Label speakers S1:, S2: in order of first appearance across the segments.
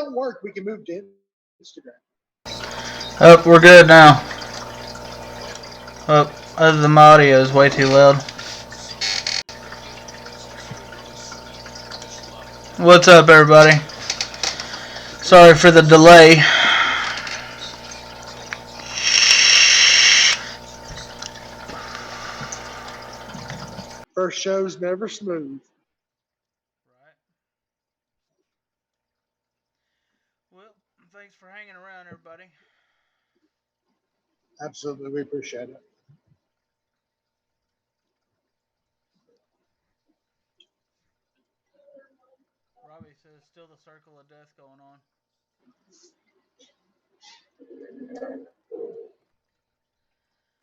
S1: don't work, we can move to Instagram.
S2: Oh, we're good now. Oh, other than my audio is way too loud. What's up, everybody? Sorry for the delay.
S1: First show's never smooth.
S2: Right. Well, thanks for hanging around, everybody.
S1: Absolutely, we appreciate it.
S2: Robbie says still the circle of death going on.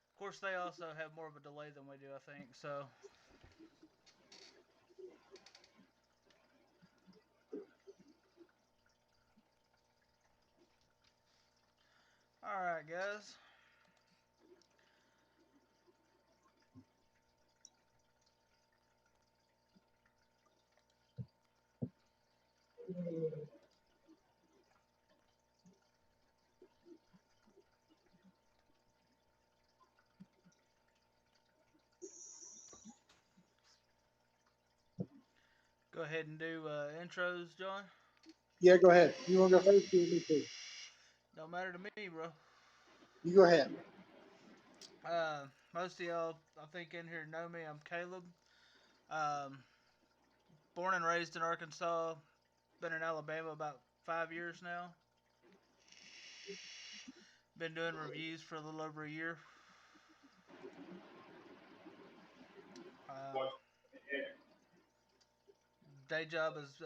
S2: Of course, they also have more of a delay than we do, I think. So, all right, guys. Go ahead and do intros, John.
S1: Yeah, go ahead. You want to go first? You want me to?
S2: Don't matter to me, bro.
S1: You go ahead.
S2: Most of y'all, I think, in here know me. I'm Caleb. Um, Born and raised in Arkansas. Been in Alabama about 5 years now. Been doing reviews for a little over a year. Uh, Day job is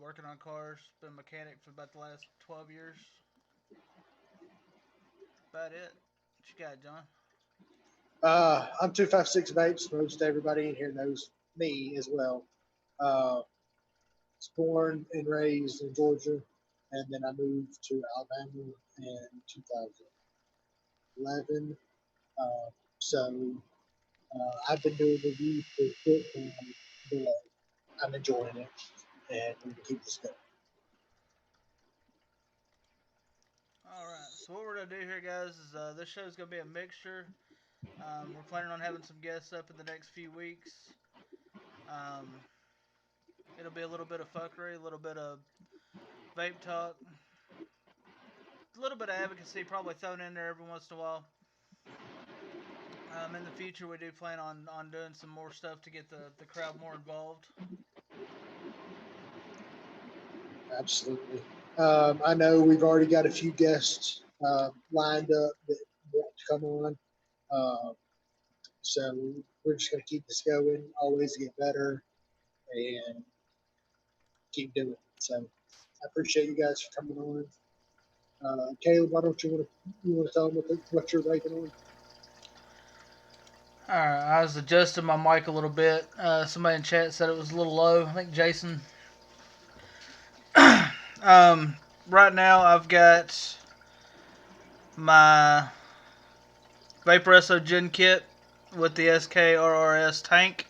S2: working on cars. Been a mechanic for about the last 12 years. About it. What you got, John?
S1: I'm 256 Vapes. Most everybody in here knows me as well. Was born and raised in Georgia, and then I moved to Alabama in 2011. So I've been doing reviews for a short time, but I'm enjoying it, and we're gonna keep this going.
S2: All right. So what we're gonna do here, guys, is this show's gonna be a mixture. We're planning on having some guests up in the next few weeks. Um, it'll be a little bit of fuckery, a little bit of vape talk, a little bit of advocacy, probably thrown in there every once in a while. In the future, we do plan on doing some more stuff to get the crowd more involved.
S1: Absolutely. I know we've already got a few guests lined up that want to come on. Uh, so we're just going to keep this going, always get better, and keep doing it. So I appreciate you guys for coming on. Caleb, why don't you want to tell them what you're rating on?
S2: Alright, I was adjusting my mic a little bit. Somebody in chat said it was a little low. I think Jason. um, right now, I've got my Vaporesso Gen Kit with the SKRRS tank.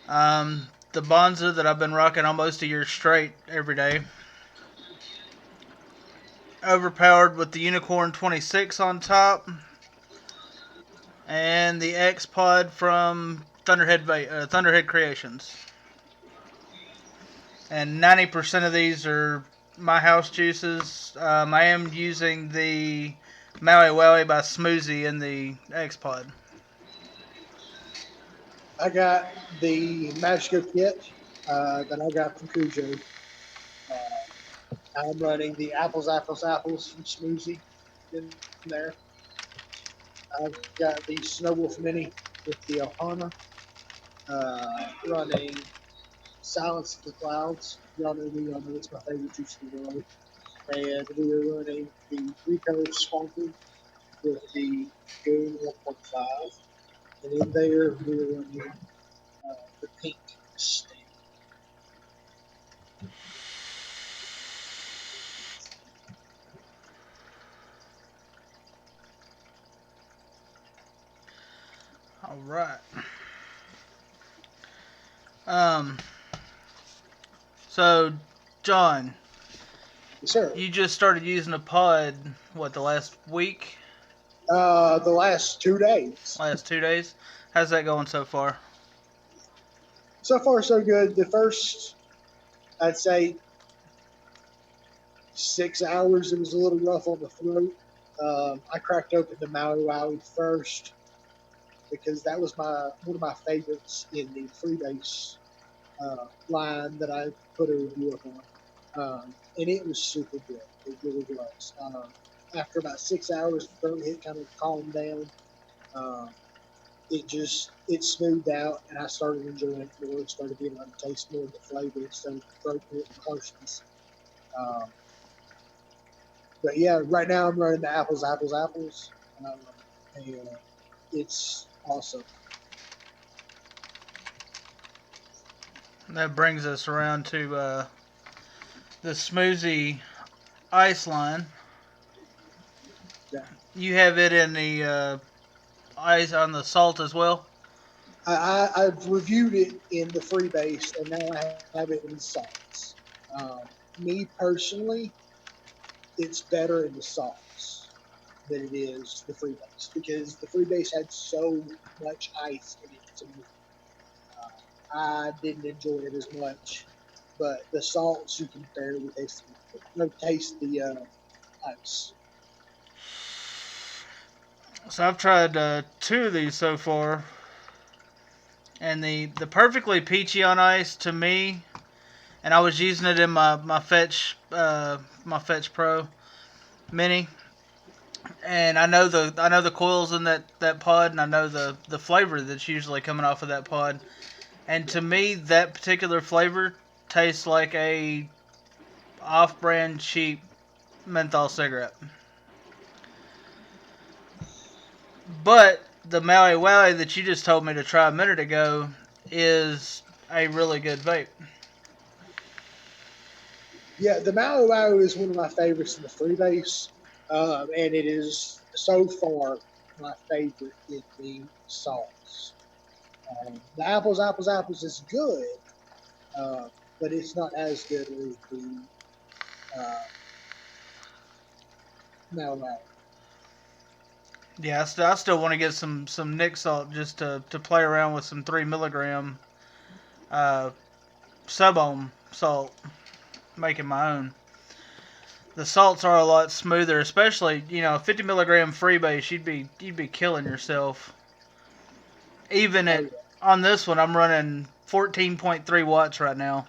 S2: The Bonza that I've been rocking almost a year straight every day. Overpowered with the Unicorn 26 on top. And the X Pod from Thunderhead Creations. And 90% of these are my house juices. I am using the Maui Wowie by Smoothie in the X Pod.
S1: I got the Magico kit that I got from Cujo. I'm running the apples from Smoothie in there. I've got the Snowwolf Mini with the Ohana, running Silence of the Clouds. Y'all know it's my favorite juice in the world. And we are running the Rico Sparkle with the Goon 1.5. And in there, we are running the Pink Stain.
S2: All right. Um. So, John,
S1: Yes, sir.
S2: You just started using a pod, what, the last week?
S1: The last 2 days.
S2: Last 2 days? How's that going so far?
S1: So far, so good. The first, I'd say, 6 hours, it was a little rough on the throat. I cracked open the Maui Wowie first because that was my one of my favorites in the freebase line that I put a review up on, and it was super good. It really was. After about 6 hours, the throat hit kind of calmed down. Um, it smoothed out, and I started enjoying it more. Started being able to taste more of the flavor instead of the throat hit and harshness. Um, but yeah, right now I'm running the apples, um, and it's awesome.
S2: That brings us around to the smoothie ice line.
S1: Yeah.
S2: You have it in the ice on the salt as well?
S1: I've reviewed it in the freebase, and now I have it in salts. Um, Me personally, it's better in the salts than it is the freebase because the freebase had so much ice in it to me. I didn't enjoy it as much, but the salts you can barely taste no taste the ice.
S2: So I've tried two of these so far, and the perfectly peachy on ice to me, and I was using it in my Fetch Pro Mini, and I know the coils in that pod, and I know the flavor that's usually coming off of that pod, and
S1: Yeah,
S2: to me that particular flavor tastes like a off-brand cheap menthol cigarette. But the Maui Wowie that you just told me to try a minute ago is a really good vape.
S1: yeah. The Maui Wowie is one of my favorites in the freebase, and it is so far my favorite in the salts. The apples is good, uh, but it's not as good as the uh, Maui Wowie.
S2: Yeah, I still want to get some Nick salt just to play around with some 3 milligram uh, sub ohm salt, making my own. The salts are a lot smoother, especially 50 milligram freebase. You'd be killing yourself. Even
S1: Oh
S2: at
S1: yeah,
S2: on this one, I'm running 14.3 watts right now.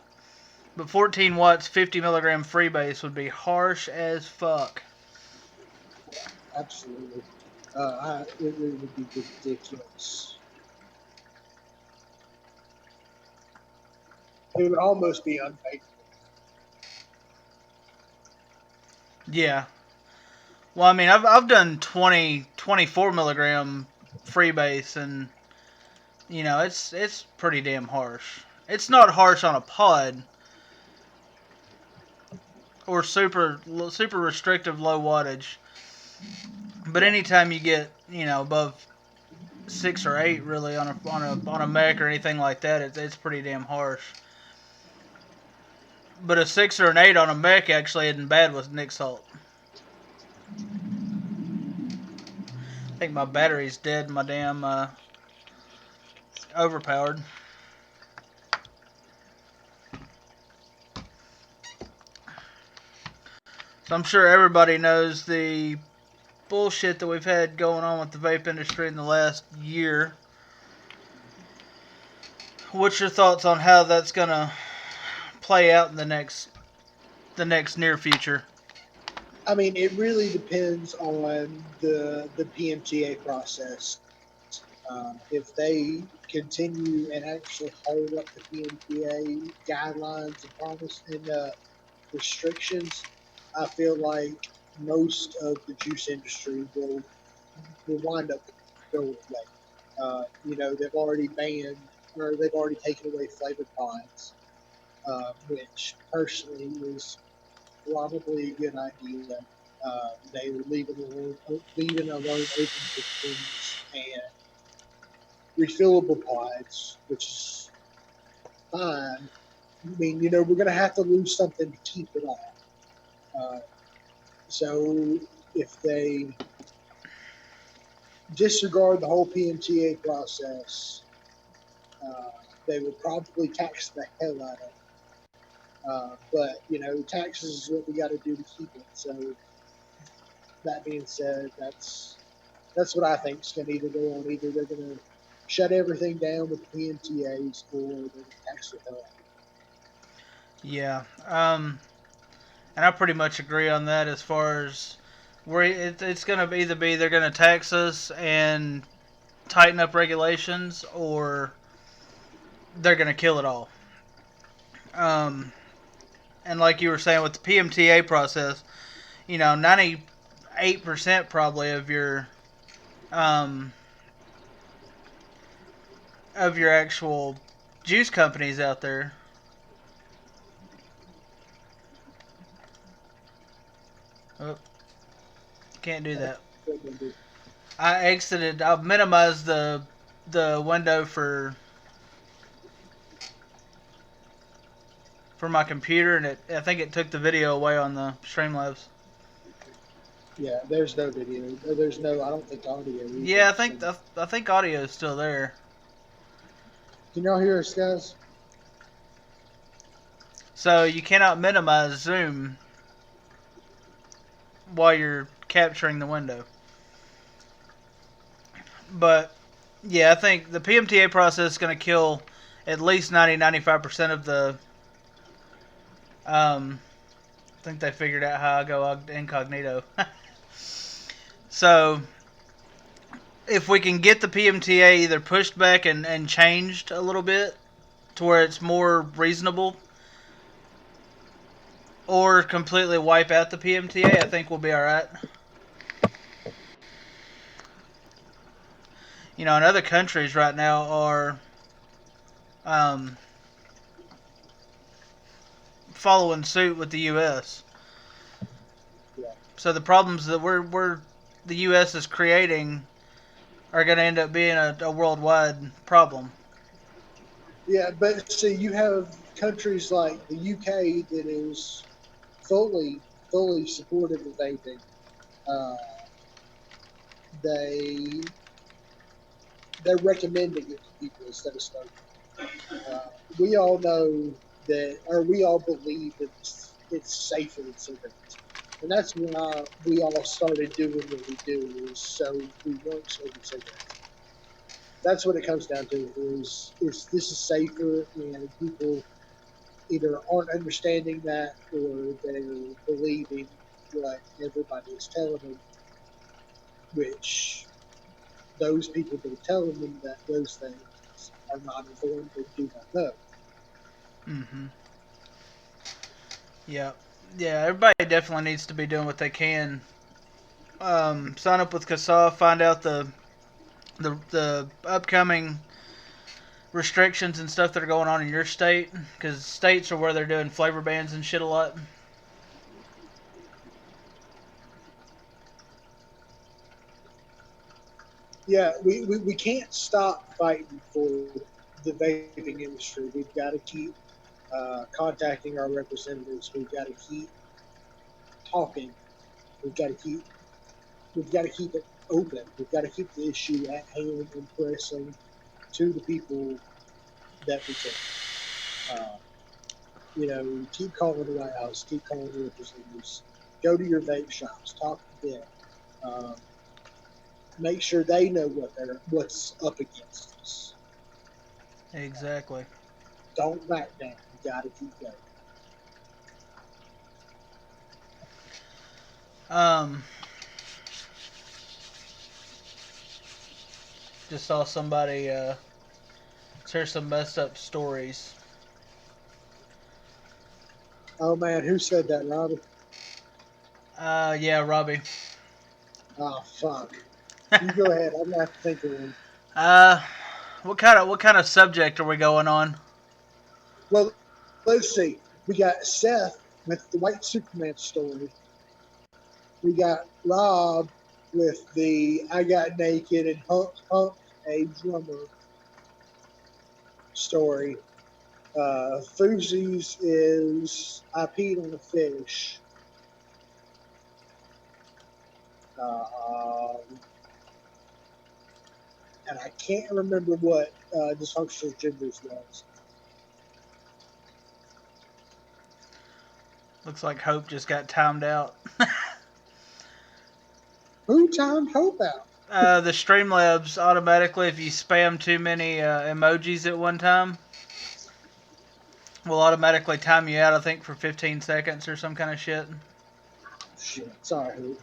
S2: But 14 watts, 50 milligram freebase would be harsh as fuck.
S1: absolutely. It would be ridiculous. It would almost be unfaithful.
S2: Yeah. Well, I mean, I've done 24 milligram freebase, and it's pretty damn harsh. It's not harsh on a pod or super restrictive low wattage, but
S1: Yeah,
S2: anytime you get above 6 or 8 really on a mech or anything like that, it's pretty damn harsh. But a 6 or an 8 on a mech actually isn't bad with Nick Salt. I think my battery's dead. My damn overpowered. So I'm sure everybody knows the bullshit that we've had going on with the vape industry in the last year. What's your thoughts on how that's gonna play out in the next near future?
S1: I mean, it really depends on the PMTA process. If they continue and actually hold up the PMTA guidelines and promise and restrictions, I feel like most of the juice industry will wind up going away. They've already banned or they've already taken away flavored pods, which personally is probably a good idea. They were leaving alone open systems and refillable pods, which is fine. I mean, we're going to have to lose something to keep it on. Uh, so if they disregard the whole PMTA process, uh, they would probably tax the hell out of it. But taxes is what we got to do to keep it. So that being said, that's what I think is going to either go on. Either they're going to shut everything down with the PMTAs, or they're going to tax the hell out
S2: Yeah. And I pretty much agree on that as far as where it's going to either be they're going to tax us and tighten up regulations, or they're going to kill it all. And like you were saying with the PMTA process, 98% probably um, of your actual juice companies out there. Oh, can't do
S1: of
S2: that.
S1: what they do.
S2: I exited. I minimized the window for my computer, and I think it took the video away on the Streamlabs.
S1: Yeah, there's no video. There's no. I don't think audio either.
S2: Yeah, I
S1: So
S2: think I think audio is still there.
S1: can y'all hear us, guys?
S2: So you cannot minimize zoom while you're capturing the window. But yeah, I think the PMTA process is going to kill at least 95% of the. I think they figured out how I go incognito. So if we can get the PMTA either pushed back and changed a little bit to where it's more reasonable, or completely wipe out the PMTA, I think we'll be all right. And other countries right now are um, following suit with the U.S.
S1: Yeah.
S2: So the problems that the U.S. is creating are going to end up being a worldwide problem.
S1: Yeah, but see, you have countries like the UK that is fully, fully supportive of vaping. Uh, they they're recommending it to people instead of smoking. Uh, we all know that, or we all believe that it's safer than cigarettes, and that's why we all started doing what we do. Is so we weren't smoking cigarettes. That's what it comes down to. Is this is safer, and people either aren't understanding that, or they're believing what everybody is telling them, which those people that are telling them that those things are not informed and do not know.
S2: Mm-hmm. Yeah, yeah. Everybody definitely needs to be doing what they can. Sign up with CASA, find out the upcoming restrictions and stuff that are going on in your state, because states are where they're doing flavor bans and shit a lot.
S1: Yeah, we can't stop fighting for the vaping industry. We've got to keep contacting our representatives. We've got to keep talking. We've got to keep we've got to keep it open. We've got to keep the issue at hand and pressing to the people that we can. Uh, keep calling the White House, keep calling the representatives, go to your vape shops, talk to them, um, make sure they know what's up against us.
S2: Exactly.
S1: Don't back down. You got to keep going.
S2: Um, just saw somebody share some messed up stories.
S1: Oh man, who said that, Robbie?
S2: Yeah, Robbie.
S1: Oh fuck. You go ahead. I'm gonna have to think of one.
S2: uh, what kind of subject are we going on?
S1: Well, let's see. We got Seth with the White Superman story. We got Rob with the I got naked and humped a drummer story. Fousey's is I peed on a fish. uh, and I can't remember what dysfunctional genders was.
S2: Looks like Hope just got timed out.
S1: Who timed Hope out?
S2: The Streamlabs automatically, if you spam too many emojis at one time, will automatically time you out, I think, for 15 seconds or some kind of shit.
S1: Shit, sorry, Hope.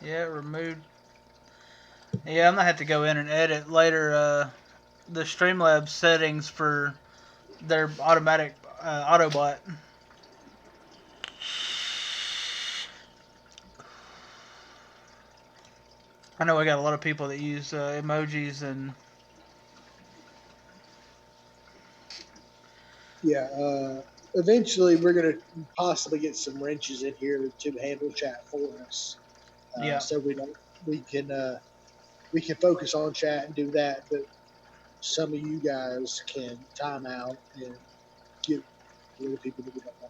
S2: Yeah, removed. Yeah, I'm gonna have to go in and edit later the Streamlabs settings for their automatic Autobot. I know we got a lot of people that use emojis and
S1: Yeah, eventually we're gonna possibly get some wrenches in here to handle chat for us,
S2: yeah,
S1: so we can we can focus on chat and do that, but some of you guys can time out and give other people to get on.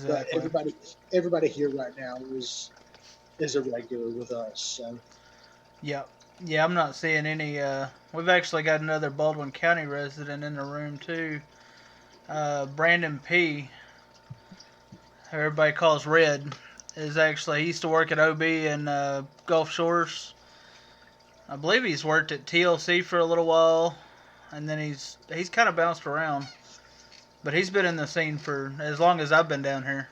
S1: But
S2: exactly.
S1: everybody here right now is a regular with us. So
S2: Yeah, yeah. I'm not seeing any. We've actually got another Baldwin County resident in the room too. Brandon P, who everybody calls Red, is actually he used to work at OB in Gulf Shores. I believe he's worked at TLC for a little while, and then he's kind of bounced around. But he's been in the scene for as long as I've been down here.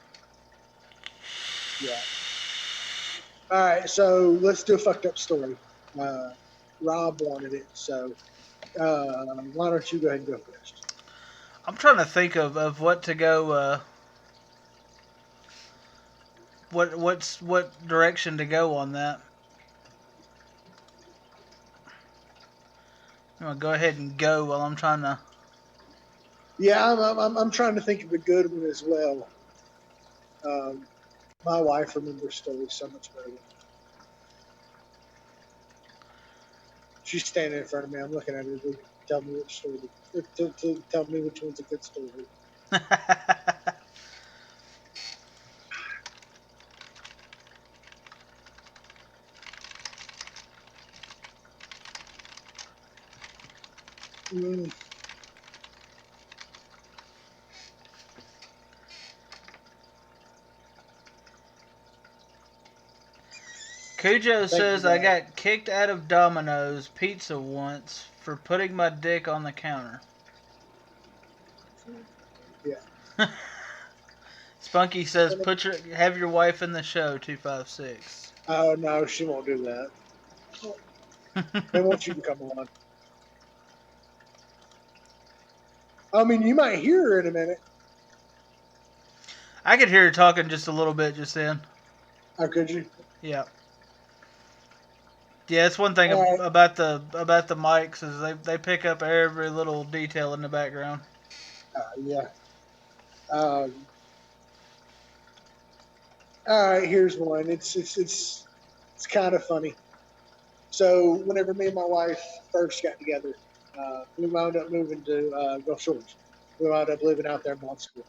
S1: yeah. All right, so let's do a fucked up story. Uh, Rob wanted it, so why don't you go ahead and go first?
S2: I'm trying to think of what to go, what direction to go on that. I'm gonna go ahead and go while I'm trying to.
S1: Yeah, I'm trying to think of a good one as well. Um, my wife remembers stories so much better. She's standing in front of me. I'm looking at her. To tell me which story. To tell me which one's a good story. Mm,
S2: Cujo
S1: thank you,
S2: says I
S1: God.
S2: got kicked out of Domino's Pizza once for putting my dick on the counter.
S1: Yeah.
S2: Spunky says have your wife in the show 256.
S1: Oh no, she won't do that. They want you to come on. I mean, you might hear her in a minute.
S2: I could hear her talking just a little bit just then.
S1: How could you?
S2: Yeah. Yeah, it's one thing
S1: All right.
S2: about the mics is they pick up every little detail in the background.
S1: Yeah. Um, all right. Here's one. It's kind of funny. So whenever me and my wife first got together, we wound up moving to Gulf Shores. We wound up living out there in Bond School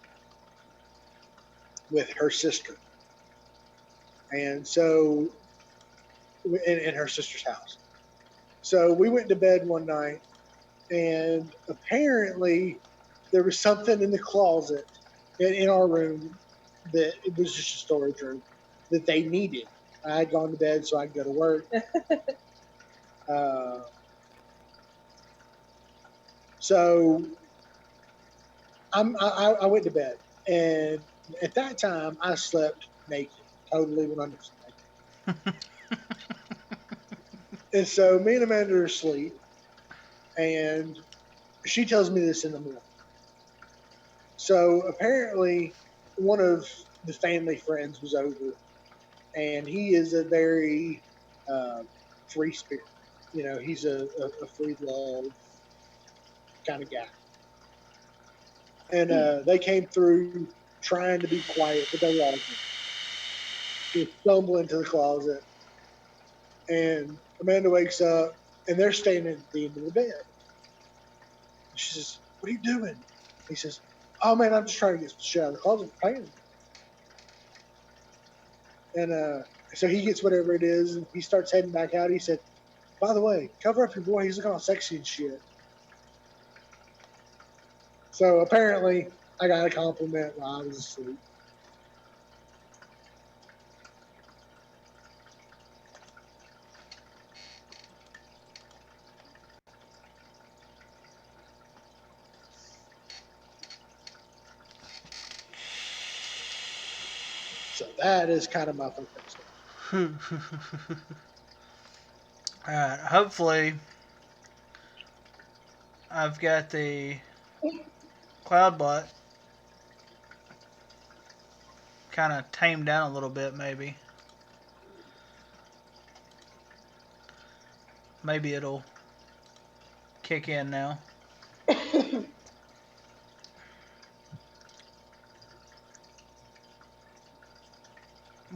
S1: with her sister, and so in her sister's house. So we went to bed one night, and apparently there was something in the closet in our room that it was just a storage room that they needed. I had gone to bed so I could go to work. Uh, so I went to bed, and at that time I slept naked, totally 100% naked. And so me and Amanda are asleep, and she tells me this in the morning. So apparently, one of the family friends was over, and he is a very uh, free spirit. You know, he's a free love kind of guy. And they came through trying to be quiet, but they were arguing. They stumble into the closet, and Amanda wakes up, and they're standing at the end of the bed. She says, "What are you doing?" He says, "Oh man, I'm just trying to get some shit out of the closet for painting." And so he gets whatever it is, and he starts heading back out. He said, "By the way, cover up your boy. He's looking all sexy and shit." So apparently, I got a compliment while I was asleep. So that is kind of my fucked up story.
S2: Alright, hopefully I've got the CloudBot kind of tamed down a little bit, maybe. Maybe it'll kick in now.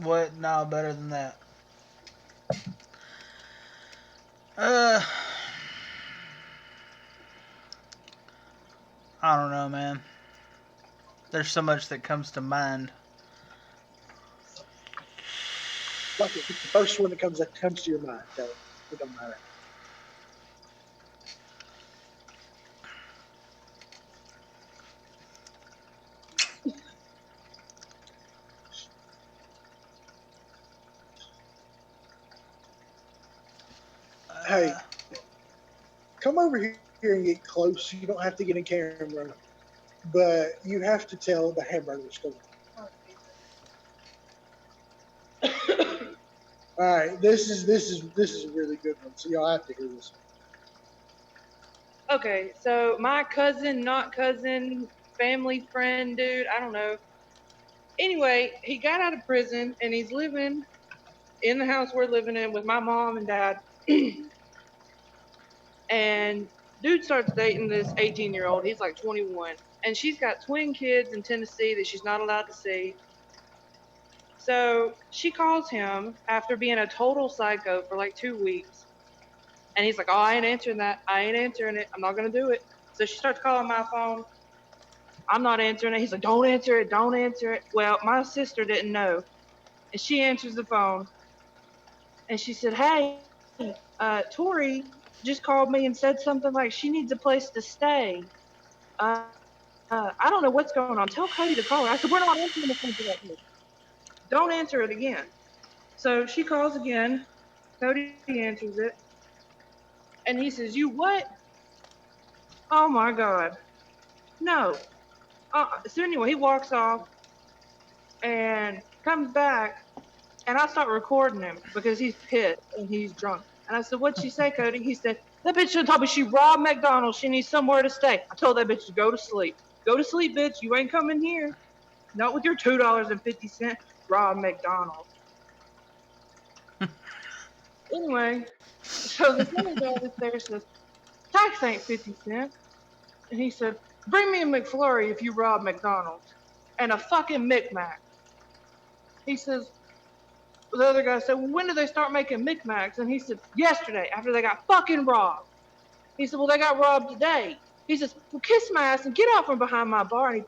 S2: What? No, better than that. Uh, I don't know, man. There's so much that comes to mind.
S1: Fuck it. It's the first one that comes to your mind. Okay? It don't matter. Hey,
S2: Uh,
S1: come over here and get close. You don't have to get in camera, but you have to tell the hamburger story. All right, this is a really good one. So y'all have to hear this.
S3: Okay, so my cousin, not cousin, family friend, dude, I don't know. Anyway, he got out of prison and he's living in the house we're living in with my mom and dad. And dude starts dating this 18-year-old. He's like 21. And she's got twin kids in Tennessee that she's not allowed to see. So she calls him after being a total psycho for like 2 weeks. And he's like, "Oh, I ain't answering that. I ain't answering it. I'm not going to do it." So she starts calling my phone. I'm not answering it. He's like, "Don't answer it. Don't answer it." Well, my sister didn't know. And she answers the phone. And she said, "Hey, Tori just called me and said something like she needs a place to stay. I don't know what's going on. Tell Cody to call her." I said, "We're not answering the phone for that here. Don't answer it again." So she calls again. Cody answers it. And he says, "You what?" Oh my God. No. So anyway, he walks off and comes back. And I start recording him because he's pissed and he's drunk. And I said, "What'd she say, Cody?" He said, "That bitch should have told me she robbed McDonald's. She needs somewhere to stay. I told that bitch to go to sleep. Go to sleep, bitch. You ain't coming here. Not with your $2.50 rob McDonald's." Anyway, so the funny guy that's there says, "Tax ain't 50 cents." And he said, "Bring me a McFlurry if you rob McDonald's. And a fucking Micmac." He says, the other guy said, "Well, when did they start making Micmacs?" And he said, "Yesterday, after they got fucking robbed." He said, "Well, they got robbed today." He says, "Well, kiss my ass and get out from behind my bar." And he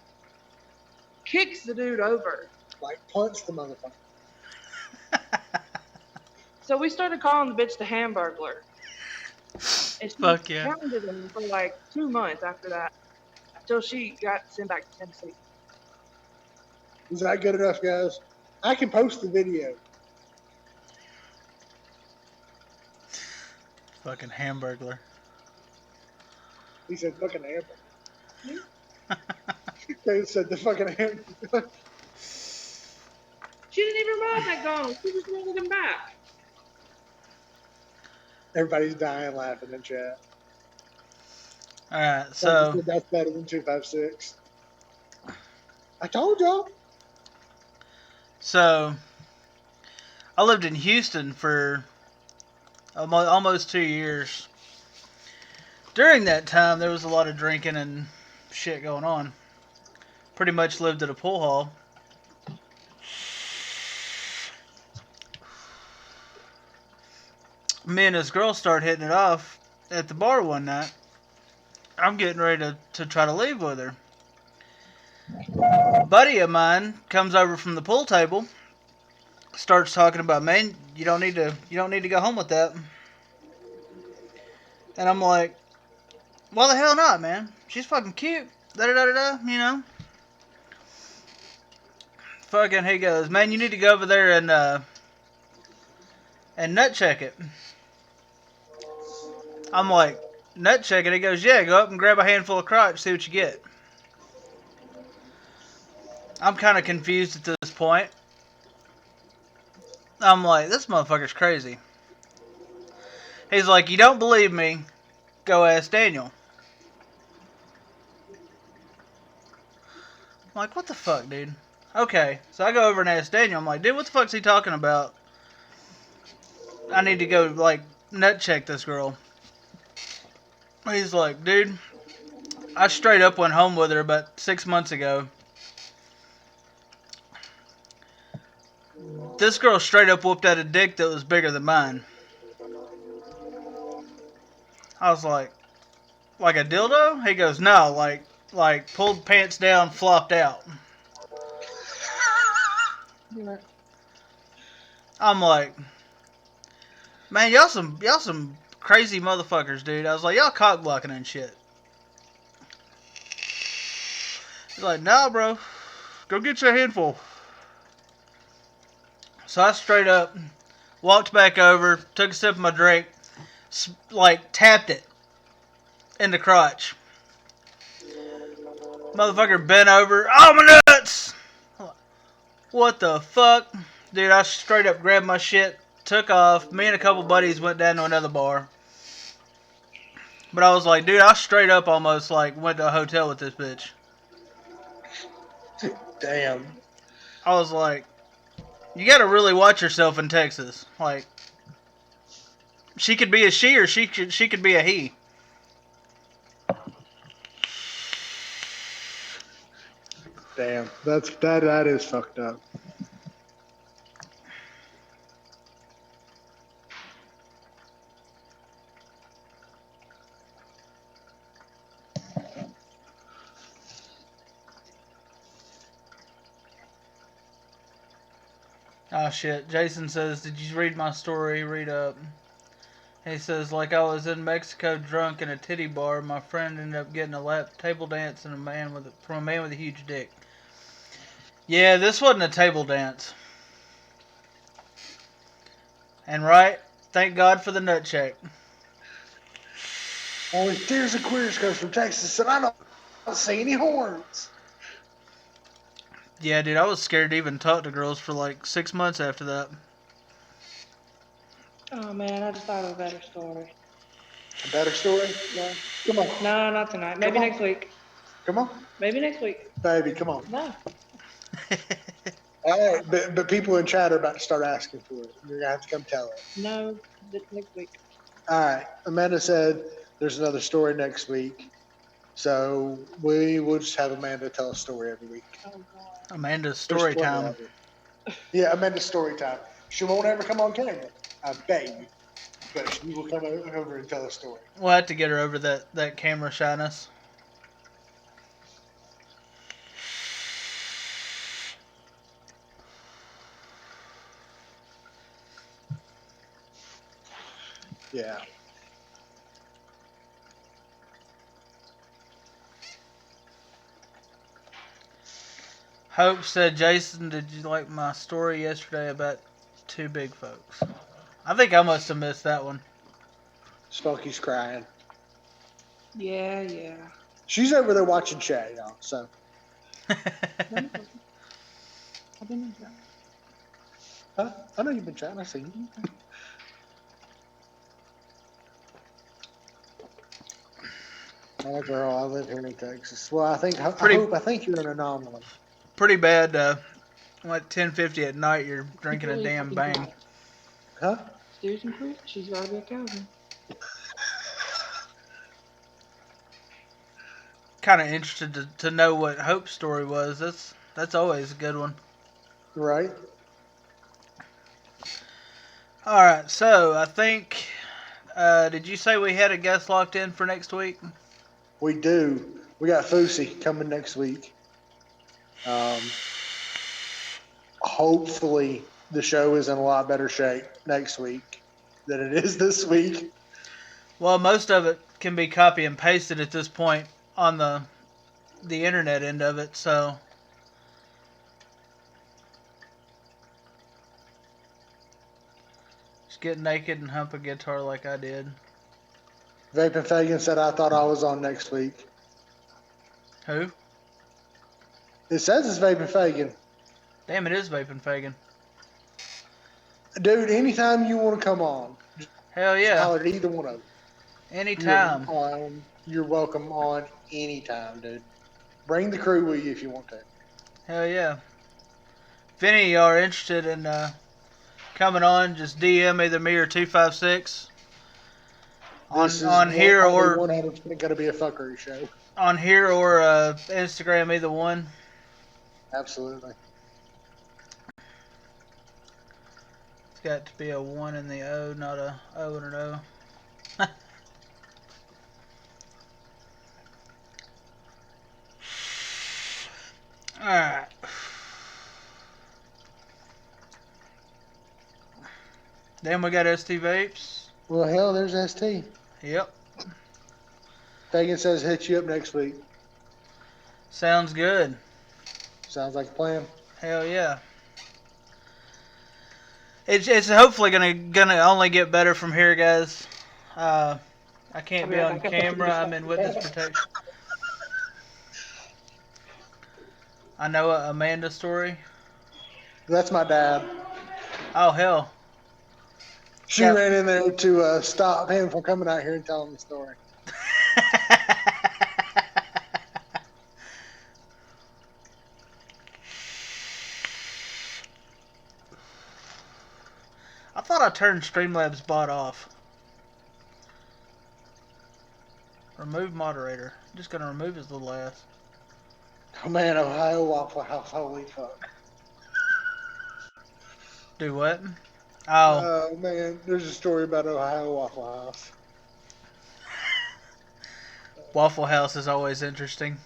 S3: kicks the dude over.
S1: Like punch the motherfucker.
S3: So we started calling the bitch the Hamburglar. And she
S2: Fuck yeah.
S3: hounded him for like 2 months after that, till she got sent back to Tennessee.
S1: Is that good enough, guys? I can post the video.
S2: Fucking Hamburglar.
S1: He said fucking hamburger. They said the fucking hamburger.
S3: She didn't even rob McDonald's. She just wanted him back.
S1: Everybody's dying laughing in chat.
S2: Alright,
S1: Somebody
S2: so
S1: said that's better than 256. I told y'all.
S2: so I lived in Houston for almost 2 years. During that time, there was a lot of drinking and shit going on. Pretty much lived at a pool hall. Me and this girl started hitting it off at the bar one night. I'm getting ready to try to leave with her. A buddy of mine comes over from the pool table, starts talking about, man, you don't need to go home with that. And I'm like, why the hell not, man? She's fucking cute. Da da da da da. You know. Fucking, he goes, man, you need to go over there and nut check it. I'm like, nut check it? He goes, yeah, go up and grab a handful of crotch, see what you get. I'm kind of confused at this point. I'm like, this motherfucker's crazy. He's like, you don't believe me? Go ask Daniel. I'm like, what the fuck, dude? Okay, so I go over and ask Daniel. I'm like, dude, what the fuck's he talking about? I need to go, like, nut check this girl. He's like, dude, I straight up went home with her about 6 months ago. This girl straight up whooped out a dick that was bigger than mine. I was like a dildo? He goes, no, like pulled pants down, flopped out. I'm like, man, y'all some crazy motherfuckers, dude. I was like, y'all cock blocking and shit. He's like, nah, bro, go get you a handful. So I straight up walked back over, took a sip of my drink, like tapped it in the crotch. Motherfucker bent over. Oh, my nuts! What the fuck? Dude, I straight up grabbed my shit, took off. Me and a couple buddies went down to another bar. But I was like, dude, I straight up almost like went to a hotel with this bitch.
S1: Damn.
S2: I was like, you gotta really watch yourself in Texas. Like, she could be a she or she could be a he.
S1: Damn. That is fucked up.
S2: Oh shit. Jason says, did you read my story? Read up. He says, like I was in Mexico drunk in a titty bar, my friend ended up getting a lap table dance and from a man with a huge dick. Yeah, this wasn't a table dance. And right, thank God for the nut check.
S1: Only Tears and Queers comes from Texas, and I don't see any horns.
S2: Yeah, dude, I was scared to even talk to girls for like 6 months after that.
S3: Oh man, I just thought of a better story.
S1: A better story?
S3: Yeah.
S1: Come on.
S3: No, not tonight. Maybe
S1: Come on.
S3: next week.
S1: Come on.
S3: Maybe next week.
S1: Baby, come on.
S3: No.
S1: All right, but people in chat are about to start asking for it. You're going to have to come tell it.
S3: No, next week.
S1: All right. Amanda said there's another story next week. So we will just have Amanda tell a story every week.
S3: Oh God.
S2: Amanda's story
S1: There's plenty
S2: time.
S1: of it. Yeah, Amanda's story time. She won't ever come on camera. I beg you. But she will come over and tell a story.
S2: We'll have to get her over that camera shyness.
S1: Yeah.
S2: Hope said, Jason, did you like my story yesterday about two big folks? I think I must have missed that one.
S1: Spunky's crying.
S3: Yeah.
S1: She's over there watching chat, y'all. So.
S3: I've been in trouble.
S1: Huh? I know you've been chatting. I see you. Oh, girl, I live here in Texas. Well, I think you're an anomaly.
S2: Pretty bad. Like 10:50 at night, you're drinking a damn bang.
S1: Huh?
S3: Steers and Creek, she's gotta be a Calvin.
S2: Kind of interested to know what Hope's story was. That's always a good one.
S1: Right.
S2: All right, so I think. Did you say we had a guest locked in for next week?
S1: We do. We got Foosy coming next week. Um, hopefully, the show is in a lot better shape next week than it is this week.
S2: Well, most of it can be copy and pasted at this point on the internet end of it. So just get naked and hump a guitar like I did.
S1: Vaping Fagan said I thought I was on next week.
S2: Who?
S1: It says it's Vaping Fagan.
S2: Damn, it is Vaping Fagan.
S1: Dude, anytime you want to come on,
S2: Hell
S1: just
S2: yeah.
S1: holler at either one of them.
S2: Anytime.
S1: You're welcome on anytime, dude. Bring the crew with you if you want to.
S2: Hell yeah. If any of y'all are interested in coming on, just DM either me or 256
S1: This is
S2: on here or
S1: 100% going to be a fuckery show.
S2: on here or Instagram, either one.
S1: Absolutely.
S2: It's got to be a 1 in the O, not a O and an O. Alright. Then we got ST Vapes.
S1: Well, hell, there's ST.
S2: Yep.
S1: Fagan says hit you up next week.
S2: Sounds good.
S1: Sounds like a plan.
S2: Hell yeah. It's hopefully gonna only get better from here, guys. I can't be on camera. I'm in witness protection. I know a Amanda story.
S1: That's my dad.
S2: Oh hell.
S1: She
S2: Yep.
S1: ran in there to stop him from coming out here and telling the story.
S2: I thought I turned Streamlabs bot off. Remove moderator. I'm just gonna remove his little ass.
S1: Oh man, Ohio Waffle House, holy fuck.
S2: Do what? Oh.
S1: Oh man, there's a story about Ohio Waffle House.
S2: Waffle House is always interesting.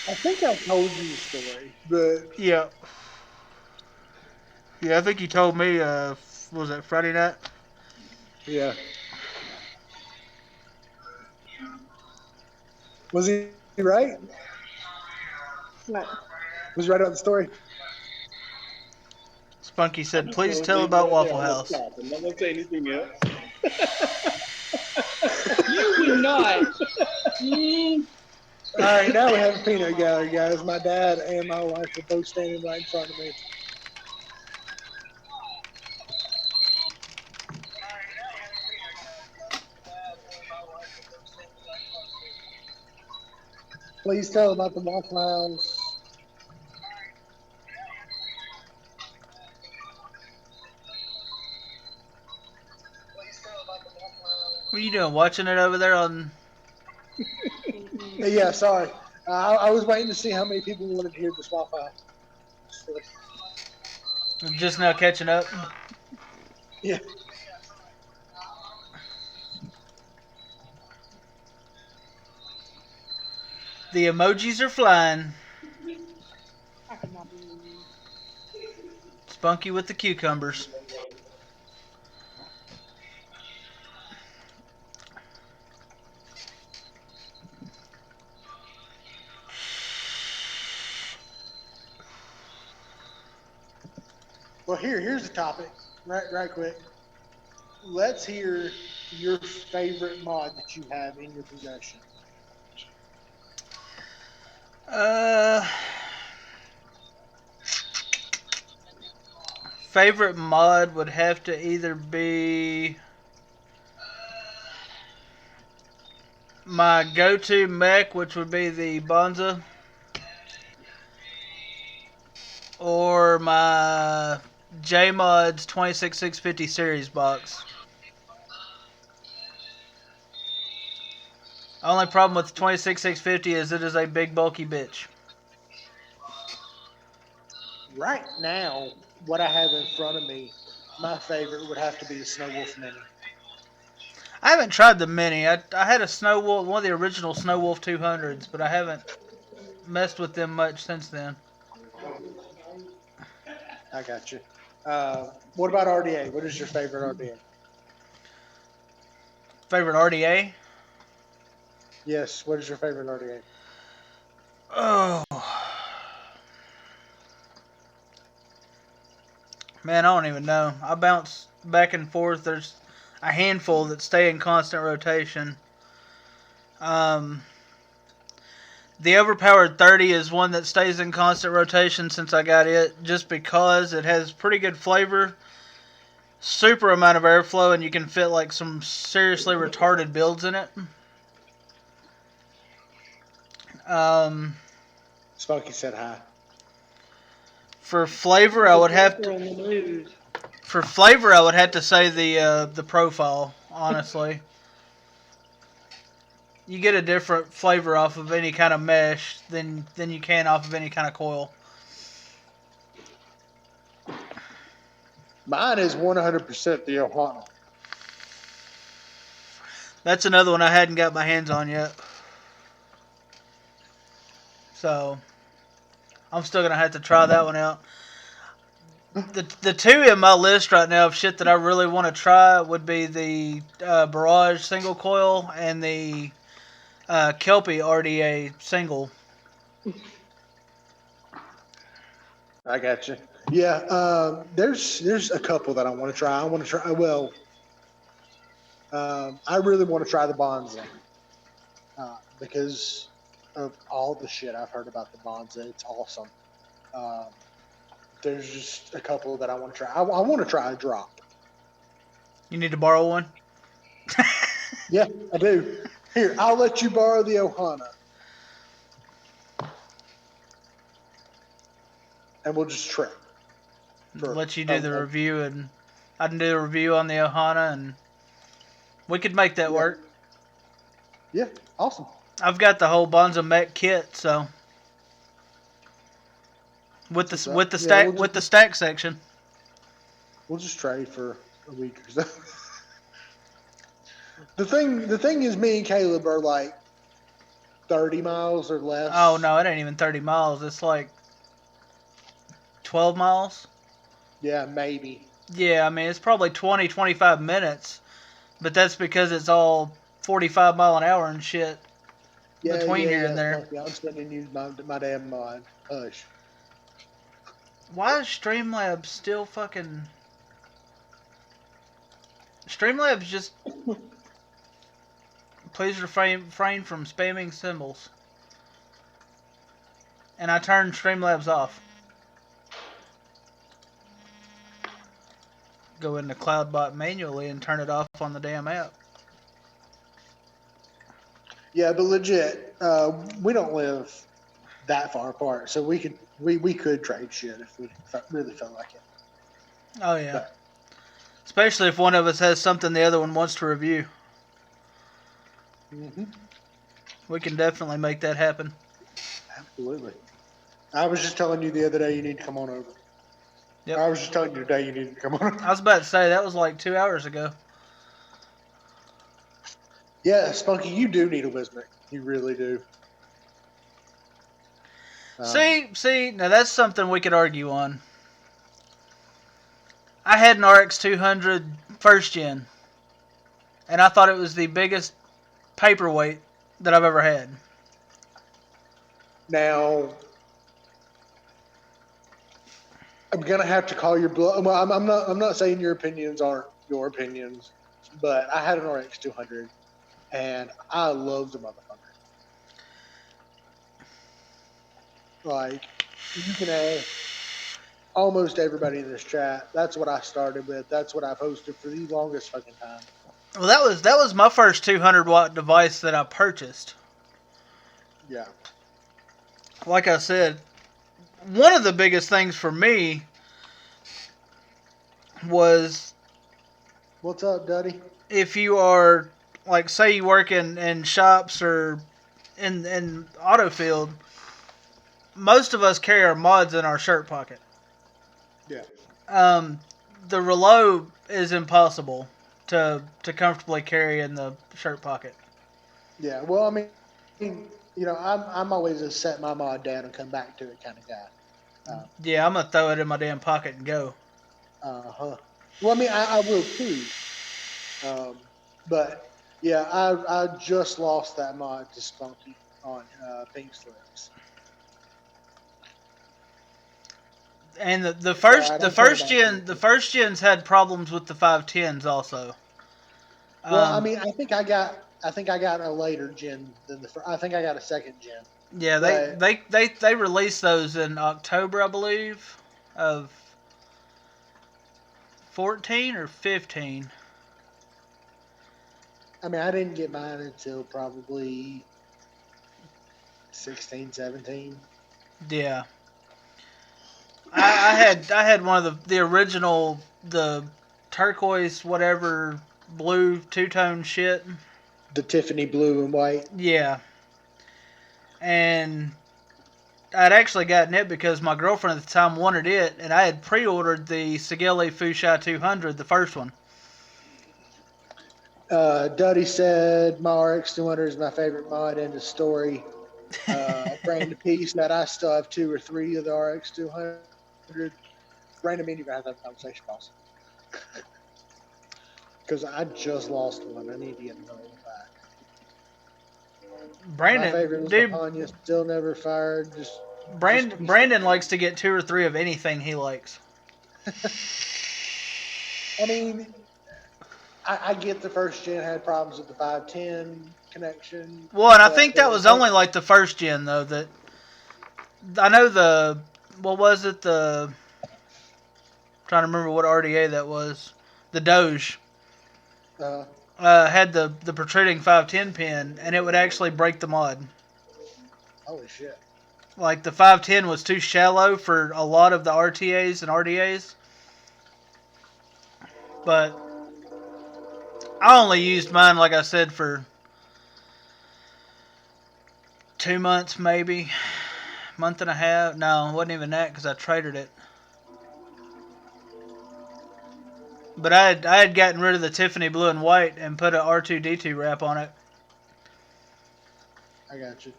S1: I think I told you the story, but
S2: Yeah. Yeah, I think you told me, was it Friday night?
S1: yeah. Was he right?
S3: What?
S1: Was he right about the story?
S2: Spunky said, please tell about Waffle House.
S4: I'm not gonna say anything else.
S3: You do not.
S1: All right, now we have a peanut gallery, guys. My dad and my wife are both standing right in front of me. Please tell about the Waffle House.
S2: What are you doing? Watching it over there on...
S1: Yeah, sorry. I was waiting to see how many people wanted to hear this Waffle House story.
S2: Just now catching up?
S1: Yeah.
S2: The emojis are flying.
S3: I could not believe you.
S2: Spunky with the cucumbers.
S1: Well, here's the topic, right quick. Let's hear your favorite mod that you have in your possession.
S2: Favorite mod would have to either be my go-to mech, which would be the Bonza, or my J-Mods 26650 series box. Only problem with the 26650 is it is a big bulky bitch.
S1: Right now, what I have in front of me, my favorite would have to be the Snow Wolf Mini.
S2: I haven't tried the mini. I had a Snow Wolf, one of the original Snow Wolf 200s, but I haven't messed with them much since then.
S1: I got you. What about RDA? What is your favorite RDA?
S2: Favorite RDA?
S1: Yes. What is your favorite RDA?
S2: Oh, man, I don't even know. I bounce back and forth. There's a handful that stay in constant rotation. Um, the Overpowered 30 is one that stays in constant rotation since I got it, just because it has pretty good flavor, super amount of airflow, and you can fit like some seriously retarded builds in it. Um,
S1: Spunky said hi.
S2: for flavor, I would have
S3: We're
S2: to.
S3: on the news.
S2: For flavor, I would have to say the profile. Honestly, you get a different flavor off of any kind of mesh than you can off of any kind of coil.
S1: Mine is 100% the Ohana.
S2: That's another one I hadn't got my hands on yet. So I'm still gonna have to try that one out. The two in my list right now of shit that I really want to try would be the Barrage single coil and the Kelpie RDA single.
S1: I got you. Yeah. There's a couple that I want to try. I want to try. Well, I really want to try the Bonza because of all the shit I've heard about the Bonza. It's awesome. Um, there's just a couple that I want to try. I want to try a drop.
S2: You need to borrow one.
S1: Yeah, I do. Here, I'll let you borrow the Ohana. And we'll just try.
S2: Let you do the review, and I can do the review on the Ohana, and we could make that work.
S1: Yeah, awesome.
S2: I've got the whole Bonza Mech kit, so with the stack section.
S1: We'll just trade for a week or so. The thing is, me and Caleb are like 30 miles or less.
S2: Oh no, it ain't even 30 miles. It's like 12 miles.
S1: Yeah, maybe.
S2: Yeah, I mean it's probably 20, 25 minutes, but that's because it's all 45 mile an hour and shit between here and there.
S1: I'm spending you my damn mind. Hush.
S2: Why is Streamlabs still fucking? Streamlabs just please refrain from spamming symbols. And I turned Streamlabs off. Go into CloudBot manually and turn it off on the damn app.
S1: Yeah, but legit, we don't live that far apart, so we could trade shit if we really felt like it.
S2: Oh yeah. But, especially if one of us has something the other one wants to review.
S1: Mm-hmm.
S2: We can definitely make that happen.
S1: Absolutely. I was just telling you the other day you need to come on over. Yep. I was just telling you today you need to come on over.
S2: I was about to say, that was like 2 hours ago.
S1: Yeah, Spunky, you do need a Wismic. You really do.
S2: See, now that's something we could argue on. I had an RX 200 first gen, and I thought it was the biggest paperweight that I've ever had.
S1: Now, I'm gonna have to call your bluff. Well, I'm not saying your opinions aren't your opinions, but I had an RX 200, and I love the motherfucker. Like, you can ask almost everybody in this chat. That's what I started with. That's what I posted for the longest fucking time.
S2: Well, that was my first 200 watt device that I purchased.
S1: Yeah.
S2: Like I said, one of the biggest things for me was...
S1: What's up, Duddy?
S2: If you are, like, say you work in shops or in auto field, most of us carry our mods in our shirt pocket.
S1: Yeah.
S2: The reload is impossible to comfortably carry in the shirt pocket.
S1: Yeah. Well, I mean, I'm always a set my mod down and come back to it kind of guy.
S2: Yeah, I'm gonna throw it in my damn pocket and go.
S1: Huh. Well, I mean, I will too. But yeah, I just lost that mod to Spunky on Pink Slips.
S2: And the
S1: So I
S2: first
S1: don't care about
S2: the
S1: Spunky.
S2: first gens had problems with the 510s also.
S1: Well, I
S2: Um,
S1: mean, I think I got a later gen than the first. I think I got a second gen,
S2: yeah,
S1: but
S2: they released those in October, I believe, of 14 or 15.
S1: I mean, I didn't get mine until probably 16, 17.
S2: Yeah, I had one of the original the turquoise whatever blue two tone shit.
S1: The Tiffany blue and white.
S2: Yeah, and I'd actually gotten it because my girlfriend at the time wanted it, and I had pre-ordered the Sigeli Fuchsia 200, the first one.
S1: Duddy said my RX 200 is my favorite mod. End of story. Brandon P said I still have 2 or 3 of the RX 200. Brandon, me and you gotta have that conversation, boss. Because I just lost one. I need to get another one back. My
S2: Brandon,
S1: favorite was the
S2: dude,
S1: Hanya. Still never fired. Just he's.
S2: Brandon likes to get 2 or 3 of anything he likes.
S1: I mean, I get the first gen had problems with the 510 connection,
S2: Well, and I
S1: but
S2: think that was only like the first gen though. That I know the what was it the trying to remember what RDA that was. The Doge
S1: uh,
S2: had the protruding 510 pin, and it would actually break the mod.
S1: holy shit.
S2: Like the 510 was too shallow for a lot of the RTAs and RDAs, but I only used mine, like I said, for 2 months, maybe month and a half. No, it wasn't even that because I traded it. But I had gotten rid of the Tiffany blue and white and put a R2D2 wrap on it.
S1: I got you.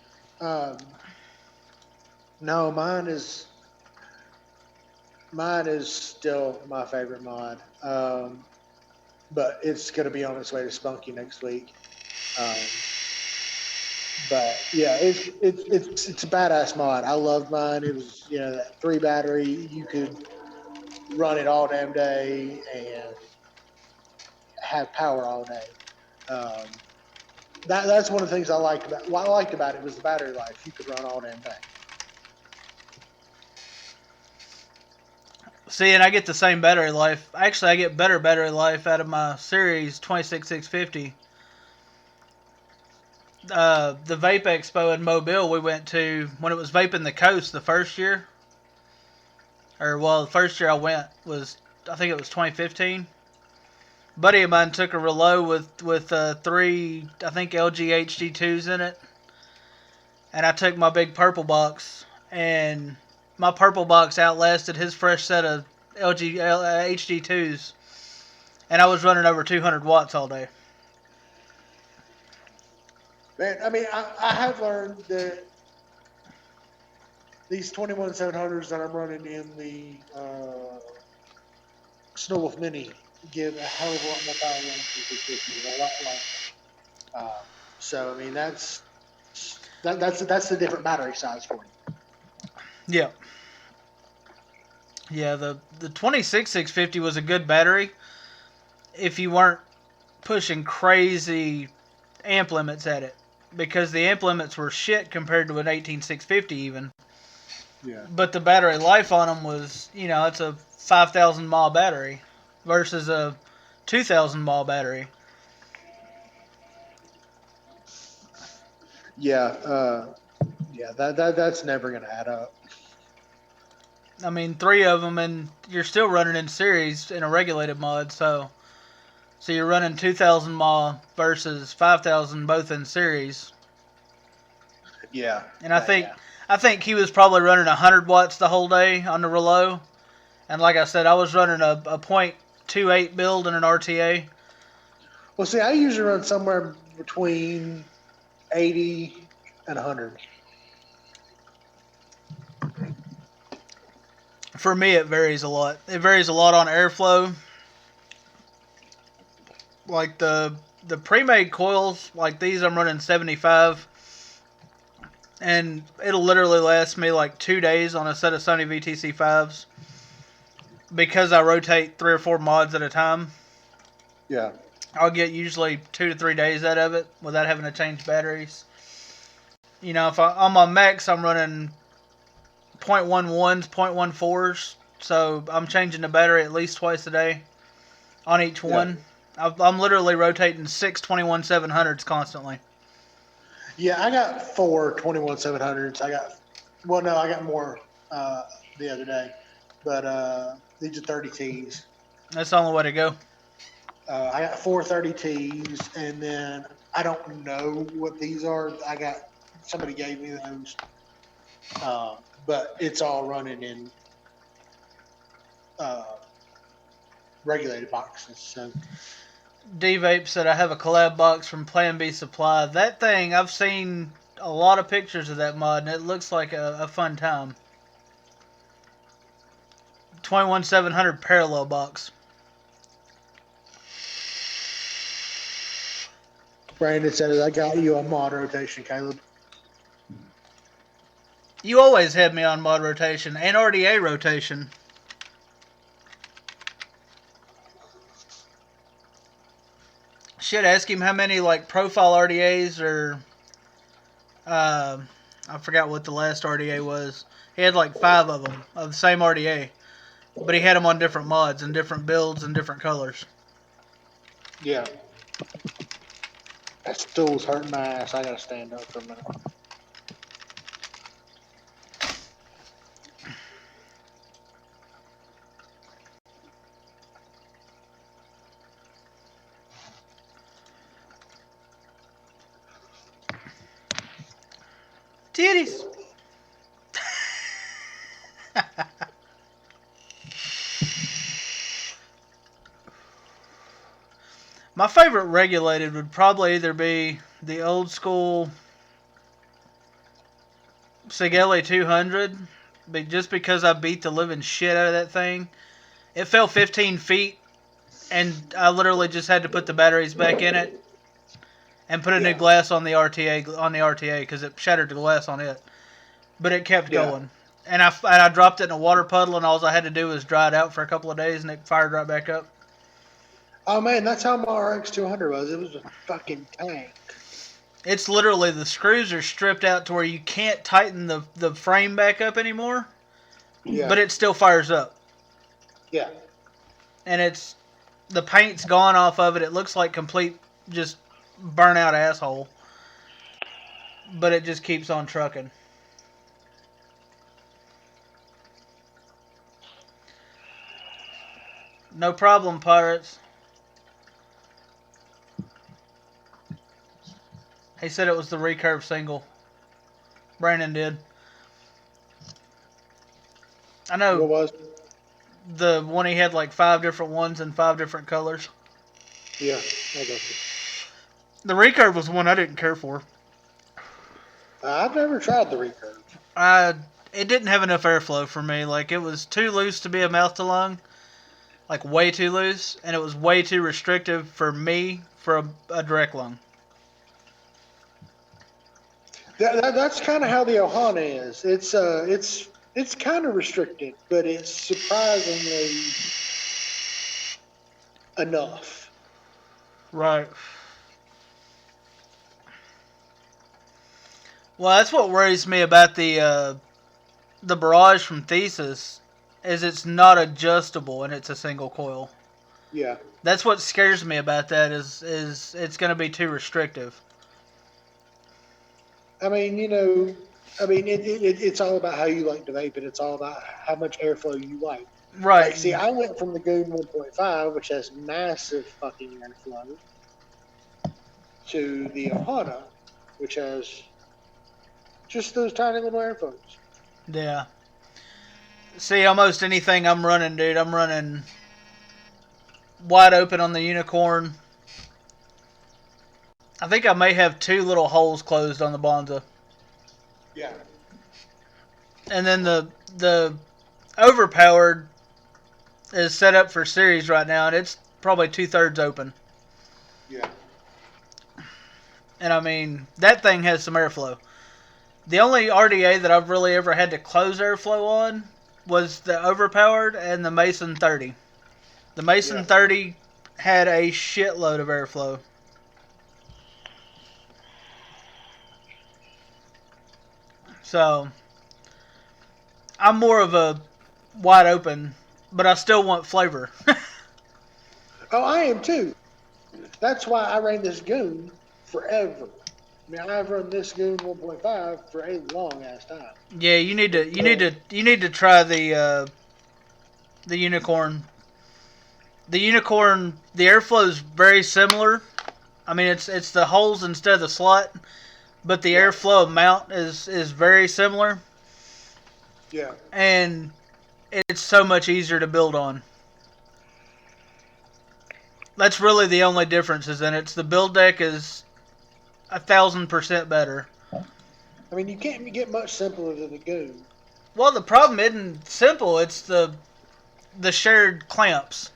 S1: No, mine is still my favorite mod. But it's gonna be on its way to Spunky next week. Um, but yeah, it's a badass mod. I loved mine. It was that 3 battery. You could run it all damn day and have power all day. Um, that's one of the things I liked about. What I liked about it was the battery life. You could run all damn day.
S2: See, and I get the same battery life. Actually, I get better battery life out of my Series 26650. The Vape Expo in Mobile we went to when it was Vaping the Coast the first year. The first year I went was, I think it was 2015. Buddy of mine took a Relo with 3, I think LG HD2s in it. And I took my big purple box, and my purple box outlasted his fresh set of LG HD2s. And I was running over 200 watts all day.
S1: Man, I mean, I have learned that these 21700s that I'm running in the Snow Wolf Mini give a hell of a lot more power than the 50, a lot longer. So I mean, that's the different battery size for you.
S2: Yeah. Yeah, the 26650 was a good battery if you weren't pushing crazy amp limits at it. Because the amp limits were shit compared to an 18650 even.
S1: Yeah.
S2: But the battery life on them was, it's a 5,000 mile battery versus a 2,000 mile battery.
S1: Yeah. Yeah. That's never gonna add up.
S2: I mean, 3 of them, and you're still running in series in a regulated mod, so you're running 2,000 mile versus 5,000 both in series.
S1: Yeah.
S2: And I think he was probably running 100 watts the whole day on the Relo. And like I said, I was running a .28 build in an RTA.
S1: Well, see, I usually run somewhere between 80 and 100.
S2: For me, it varies a lot. It varies a lot on airflow. Like the pre-made coils, like these, I'm running 75, and it'll literally last me like 2 days on a set of Sony VTC 5s because I rotate 3 or 4 mods at a time.
S1: Yeah.
S2: I'll get usually 2 to 3 days out of it without having to change batteries. You know, if on my max I'm running 0.11s, 0.14s, so I'm changing the battery at least twice a day on each one. I'm literally rotating 6 21-700s constantly.
S1: Yeah, I got 4 21-700s. I got more the other day, but these are 30Ts.
S2: That's the only way to go.
S1: I got 4 30Ts, and then I don't know what these are. Somebody gave me those, but it's all running in uh, regulated boxes. So
S2: D-Vape said I have a collab box from Plan B Supply. That thing, I've seen a lot of pictures of that mod, and it looks like a fun time. 21-700 parallel box.
S1: Brandon says, I got you a mod rotation, Caleb.
S2: You always had me on mod rotation and RDA rotation. Should ask him how many like profile RDAs or I forgot what the last RDA was. He had like 5 of them of the same RDA, but he had them on different mods and different builds and different colors.
S1: Yeah. That stool's hurting my ass. I gotta stand up for a minute.
S2: Titties. My favorite regulated would probably either be the old school Sigele 200, but just because I beat the living shit out of that thing. It fell 15 feet, and I literally just had to put the batteries back in it and put a new glass on the RTA because it shattered the glass on it. But it kept going. And I dropped it in a water puddle, and all I had to do was dry it out for a couple of days, and it fired right back up.
S1: Oh man, that's how my RX 200 was. It was a fucking tank.
S2: It's literally the screws are stripped out to where you can't tighten the frame back up anymore.
S1: Yeah.
S2: But it still fires up.
S1: Yeah.
S2: And the paint's gone off of it. It looks like complete just burnout asshole. But it just keeps on trucking. No problem, Pirates. He said it was the recurve single. Brandon did. I know.
S1: What was?
S2: The one he had like 5 different ones in 5 different colors.
S1: Yeah, I got you.
S2: The recurve was one I didn't care for.
S1: I've never tried the recurve.
S2: It didn't have enough airflow for me. Like, it was too loose to be a mouth to lung. Like, way too loose. And it was way too restrictive for me for a direct lung.
S1: That's kind of how the Ohana is. It's kind of restricted, but it's surprisingly enough.
S2: Right. Well, that's what worries me about the Barrage from Thesis, is it's not adjustable and it's a single coil.
S1: Yeah.
S2: That's what scares me about that is it's going to be too restrictive.
S1: I mean, it's all about how you like to vape, and it's all about how much airflow you like.
S2: Right.
S1: Like, see, I went from the Goon 1.5, which has massive fucking airflow, to the Ohana, which has just those tiny little airflows.
S2: Yeah. See, almost anything I'm running, dude, I'm running wide open on the Unicorn, I think I may have 2 little holes closed on the Bonza.
S1: Yeah.
S2: And then the overpowered is set up for series right now, and it's probably 2/3 open.
S1: Yeah.
S2: And I mean, that thing has some airflow. The only RDA that I've really ever had to close airflow on was the overpowered and the Mason 30. The Mason 30 had a shitload of airflow. So, I'm more of a wide open, but I still want flavor.
S1: Oh, I am too. That's why I ran this goon forever. I mean, I've run this goon 1.5 for a long ass time.
S2: Yeah, you need to try the unicorn. The unicorn, the airflow is very similar. I mean, it's the holes instead of the slot, but the airflow amount is very similar.
S1: Yeah.
S2: And it's so much easier to build on. That's really the only difference is in it. The build deck is 1,000% better.
S1: I mean, you can't get much simpler than the goon.
S2: Well, the problem isn't simple. It's the shared clamps.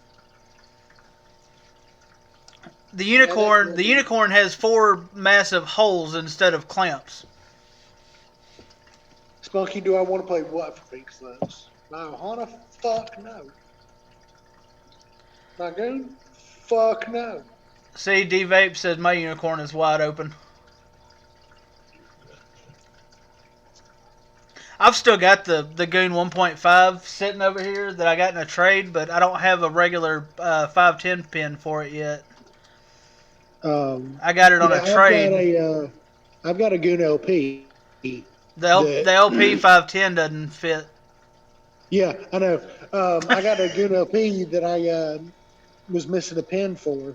S2: The unicorn has 4 massive holes instead of clamps.
S1: Spunky, do I want to play what for pink slugs? My Ohana? Fuck no. My goon? Fuck no.
S2: See, D-Vape said my unicorn is wide open. I've still got the Goon 1.5 sitting over here that I got in a trade, but I don't have a regular 510 pin for it yet. I got it on a trade.
S1: I've got a Goon LP.
S2: The LP 510 doesn't fit.
S1: Yeah, I know. I got a Goon LP that I was missing a pin for.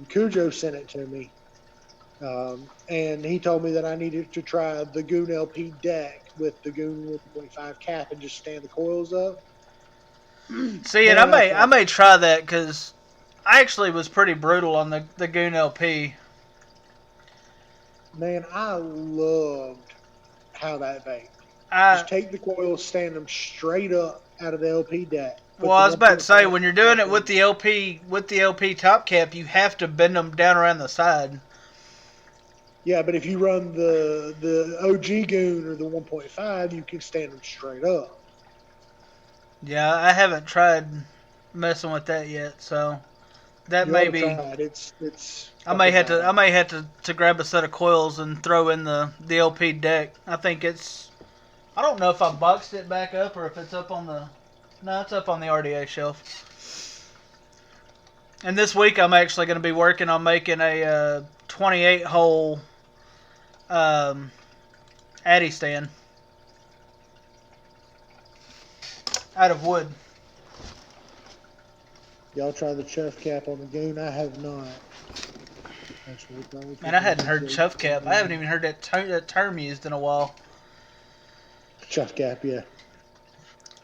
S1: Cujo sent it to me. And he told me that I needed to try the Goon LP deck with the Goon 1.5 cap and just stand the coils up.
S2: See, and I may try that because I actually was pretty brutal on the Goon LP.
S1: Man, I loved how that vaped. Just take the coils, stand them straight up out of the LP deck.
S2: Well, I was about to say, when you're doing it with the LP top cap, you have to bend them down around the side.
S1: Yeah, but if you run the OG Goon or the 1.5, you can stand them straight up.
S2: Yeah, I haven't tried messing with that yet, so that may be. I may have to grab a set of coils and throw in the LP deck. I think it's. I don't know if I boxed it back up or if it's up on the. No, it's up on the RDA shelf. And this week I'm actually going to be working on making a 28 hole Addy stand out of wood.
S1: Y'all try the chuff cap on the Goon? I have not.
S2: Man, I hadn't heard chuff cap. I haven't even heard that term used in a while.
S1: Chuff cap, yeah.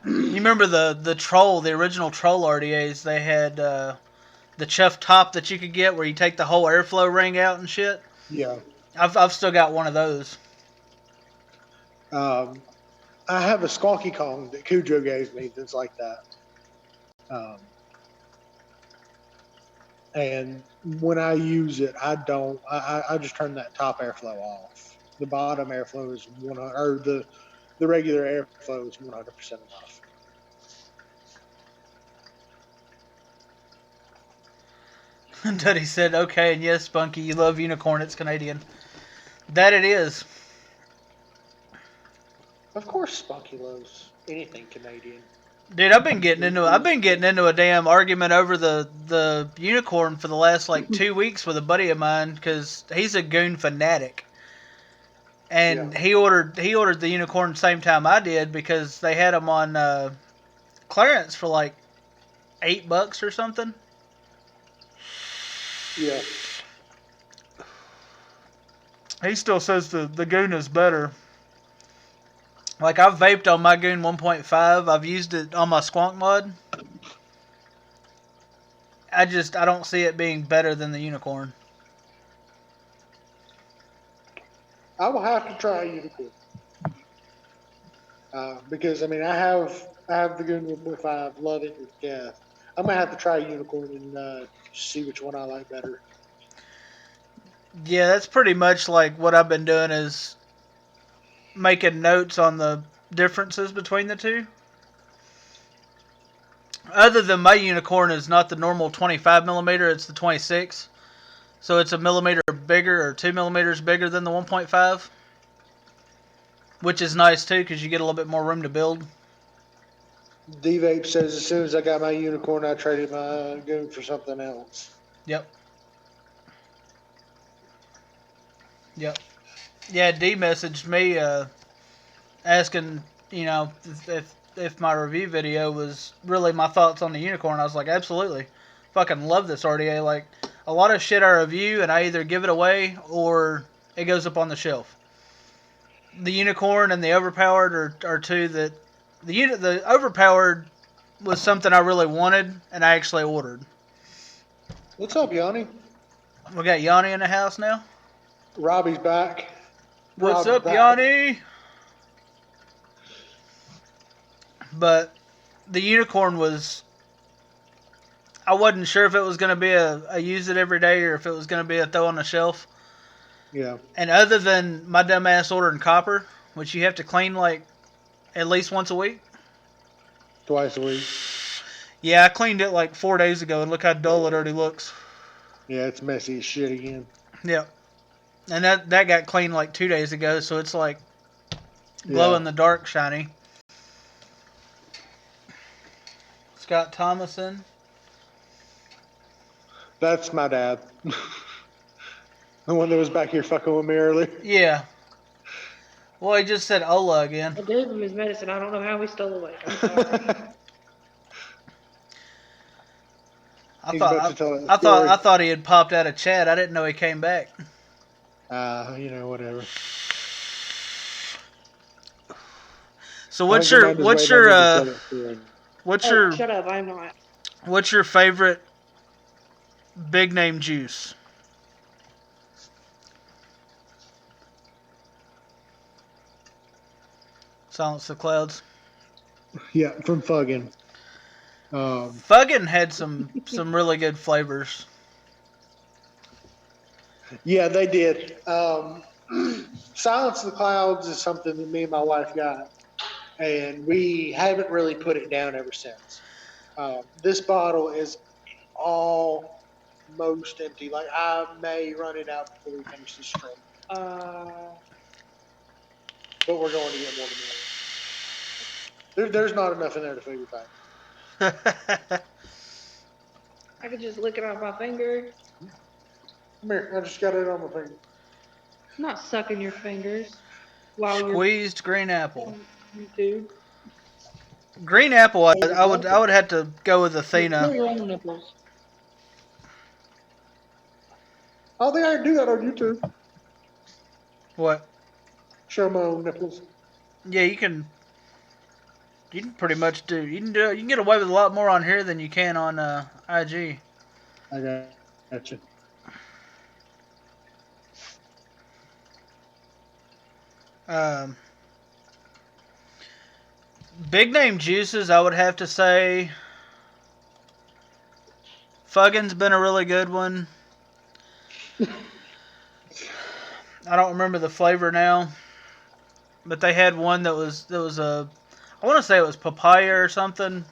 S2: You remember the original troll RDAs? They had the chuff top that you could get where you take the whole airflow ring out and shit.
S1: Yeah.
S2: I've still got one of those.
S1: I have a Squawky Kong that Cujo gave me that's like that. And when I use it, I just turn that top airflow off. The bottom airflow is 100, or the regular airflow is 100% enough.
S2: Duddy said, okay, and yes, Spunky, you love unicorn, it's Canadian. That it is.
S1: Of course Spunky loves anything Canadian.
S2: Dude, I've been getting into a damn argument over the unicorn for the last like 2 weeks with a buddy of mine because he's a Goon fanatic, and he ordered the unicorn the same time I did because they had them on clearance for like $8 or something.
S1: Yeah.
S2: He still says the Goon is better. Like, I've vaped on my Goon 1.5. I've used it on my Squonk mod. I don't see it being better than the unicorn.
S1: I will have to try a unicorn. Because I mean, I have the Goon 1.5, love it to death. I'm gonna have to try a unicorn and see which one I like better.
S2: Yeah, that's pretty much like what I've been doing is making notes on the differences between the two. Other than my unicorn is not the normal 25 millimeter, it's the 26. So it's a millimeter bigger or 2 millimeters bigger than the 1.5, which is nice too because you get a little bit more room to build.
S1: D-Vape says as soon as I got my unicorn, I traded my Goon for something else.
S2: Yep. Yep. Yeah, D messaged me asking, if my review video was really my thoughts on the unicorn. I was like, absolutely. Fucking love this RDA. Like, a lot of shit I review, and I either give it away or it goes up on the shelf. The unicorn and the overpowered are two that the overpowered was something I really wanted, and I actually ordered.
S1: What's up, Yanni?
S2: We got Yanni in the house now.
S1: Robbie's back.
S2: What's
S1: Rob's
S2: up,
S1: back.
S2: Yanni? But the unicorn was. I wasn't sure if it was going to be a use it every day or if it was going to be a throw on the shelf.
S1: Yeah.
S2: And other than my dumb ass ordering copper, which you have to clean like at least once a week.
S1: Twice a week.
S2: Yeah, I cleaned it like 4 days ago, and look how dull it already looks.
S1: Yeah, it's messy as shit again.
S2: Yep. And that got cleaned like 2 days ago, so it's like glow in the dark shiny. Scott Thomason.
S1: That's my dad. The one that was back here fucking with me earlier.
S2: Yeah. Well, he just said Ola again.
S3: I gave him his medicine. I don't know how he stole away. I'm sorry.
S1: He's about to tell that
S2: I
S1: story.
S2: thought he had popped out of chat. I didn't know he came back.
S1: Whatever.
S2: So
S1: Shut
S3: up, I'm not.
S2: What's your favorite big name juice? Silence the clouds.
S1: Yeah, from Fuggin.
S2: Fuggin had some really good flavors.
S1: Yeah, they did. Silence the Clouds is something that me and my wife got, and we haven't really put it down ever since. This bottle is almost empty. Like, I may run it out before we finish this trip. But we're going to get more tomorrow. There's not enough in there to fill your pack.
S3: I could just lick it off my finger.
S1: Come here, I just got it on my finger.
S3: I'm not sucking your fingers while
S2: Squeezed green apple.
S3: Dude.
S2: Green apple, I would have to go with Athena.
S3: Your own nipples.
S1: I don't think I can do that on YouTube.
S2: What?
S1: Show my own nipples.
S2: Yeah, you can. You can pretty much do. You can get away with a lot more on here than you can on IG.
S1: I got you.
S2: Big name juices, I would have to say. Fuggin's been a really good one. I don't remember the flavor now, but they had one that was a. I want to say it was papaya or something.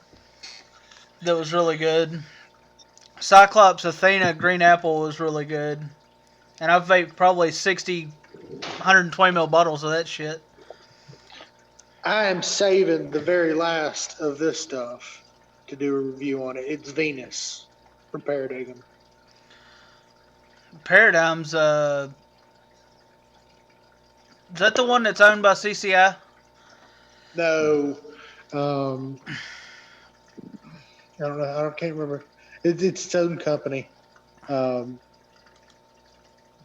S2: That was really good. Cyclops Athena green apple was really good, and I've vaped probably 60, 120 ml bottles of that shit.
S1: I am saving the very last of this stuff to do a review on it. It's Venus from Paradigm.
S2: Paradigm's is that the one that's owned by CCI?
S1: No, I don't know. I can't remember. It's its own company.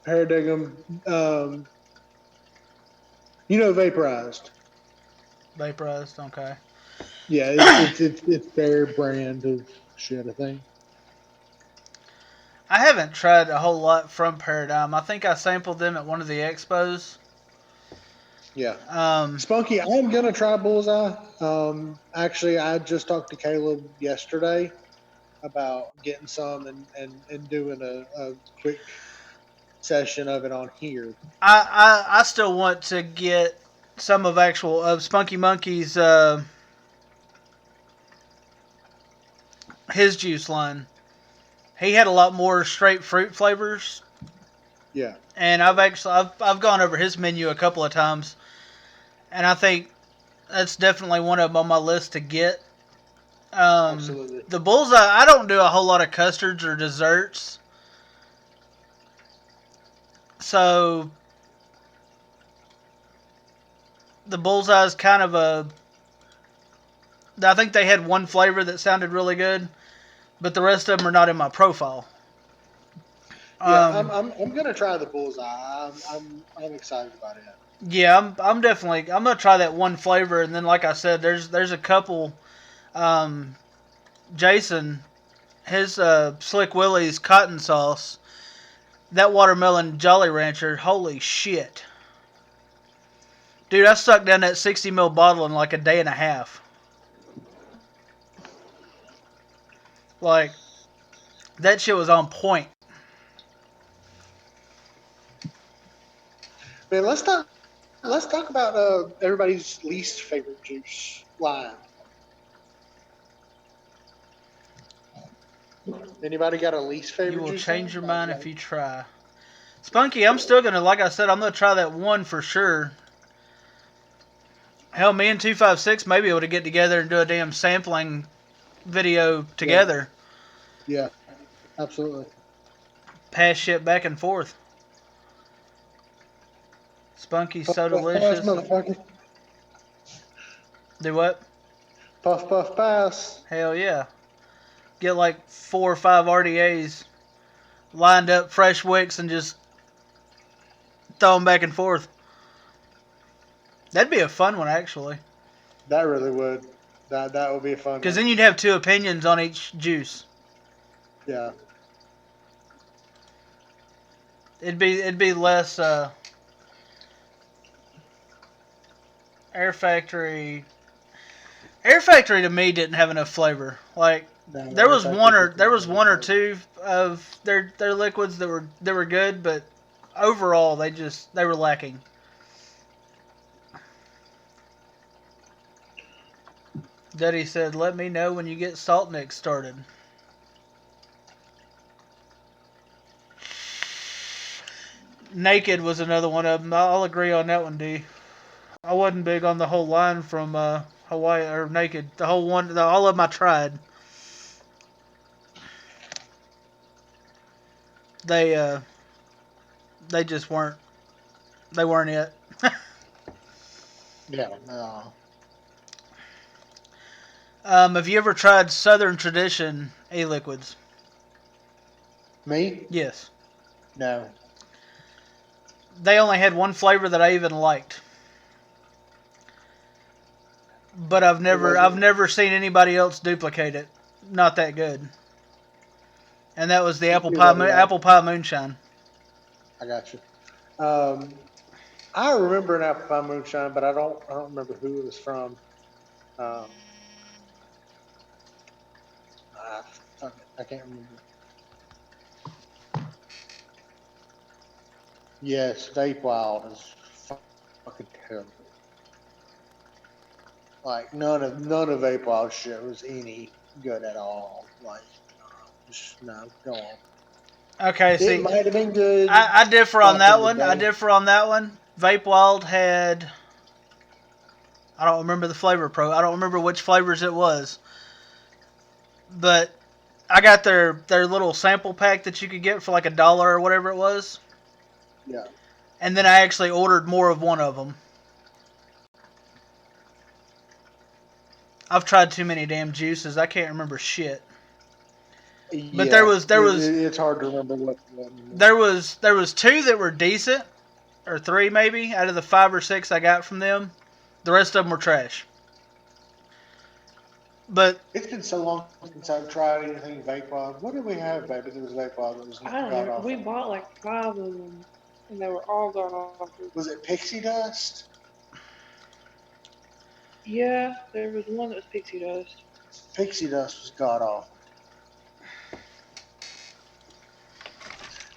S1: Paradigm. Vaporized.
S2: Vaporized, okay.
S1: Yeah, it's their brand of shit, I think.
S2: I haven't tried a whole lot from Paradigm. I think I sampled them at one of the expos.
S1: Yeah.
S2: Um,
S1: Spunky, I'm gonna try Bullseye. Actually, I just talked to Caleb yesterday about getting some and doing a quick session of it on here.
S2: I still want to get some of Spunky Monkey's his juice line. He had a lot more straight fruit flavors,
S1: Yeah.
S2: and I've gone over his menu a couple of times, and I think that's definitely one of them on my list to get.
S1: Absolutely.
S2: The Bullseye, I don't do a whole lot of custards or desserts, so the Bullseye is kind of a. I think they had one flavor that sounded really good, but the rest of them are not in my profile.
S1: Yeah,
S2: Um,
S1: I'm gonna try the Bullseye. I'm excited about it.
S2: yeah, I'm definitely I'm gonna try that one flavor, and then like I said, there's a couple. Um, Jason, his Slick Willie's cotton sauce, that watermelon Jolly Rancher, holy shit, dude! I sucked down that 60 ml bottle in like a day and a half. Like that shit was on point.
S1: Man, let's talk about everybody's least favorite juice line. Anybody got a least
S2: You
S1: favorite
S2: will
S1: juice line?
S2: change your mind if you try. Spunky, I'm still gonna, like I said, I'm gonna try that one for sure. Hell, me and 256 may be able to get together and do a damn sampling video together.
S1: Yeah, absolutely.
S2: Pass shit back and forth. Spunky's so
S1: Puff pass,
S2: delicious.
S1: motherfucker.
S2: Do what?
S1: Puff pass.
S2: Hell yeah. Get like 4 or 5 RDAs lined up, fresh wicks, and just throw them back and forth. That'd be a fun one, actually.
S1: That really would. That would be a fun
S2: Because
S1: one.
S2: then you'd have 2 opinions on each juice.
S1: Yeah.
S2: It'd be less Air Factory. Air Factory to me didn't have enough flavor. Like
S1: No,
S2: there was
S1: Factory
S2: there was
S1: didn't
S2: one or
S1: have
S2: two of their liquids that were good, but overall they were lacking. Duddy said, "Let me know when you get Salt Nick started." Naked was another one of them. I'll agree on that one, D. I wasn't big on the whole line from Hawaii or Naked. The whole one, all of them I tried. They they just weren't. They weren't it.
S1: Yeah. No.
S2: Have you ever tried Southern Tradition e-liquids?
S1: Me?
S2: Yes.
S1: No.
S2: They only had one flavor that I even liked, but I've never seen anybody else duplicate it. Not that good. And that was the apple pie moonshine.
S1: I got you. I remember an apple pie moonshine, but I don't remember who it was from. Um, I can't remember. Yes, Vape Wild is fucking terrible. Like none of Vape Wild shit was any good at all. Like just no, go on.
S2: Okay,
S1: It
S2: see,
S1: might have been good
S2: I differ on
S1: back
S2: that
S1: in the
S2: one. I
S1: day.
S2: differ on that one. Vape Wild had, I don't remember the flavor pro. I don't remember which flavors it was, but I got their little sample pack that you could get for like $1 or whatever it was.
S1: Yeah.
S2: And then I actually ordered more of one of them. I've tried too many damn juices. I can't remember shit. But
S1: Yeah, it's hard to remember what.
S2: there was 2 that were decent, or 3 maybe out of the 5 or 6 I got from them. The rest of them were trash. But
S1: It's been so long since I've tried anything Vape Wild. What did we have, baby? There was Vape Wild that was
S3: I don't
S1: god
S3: know. We
S1: awful.
S3: bought like 5 of them, and they were all god awful.
S1: Was it Pixie Dust?
S3: Yeah, there was one that was pixie dust.
S1: Pixie dust was god awful.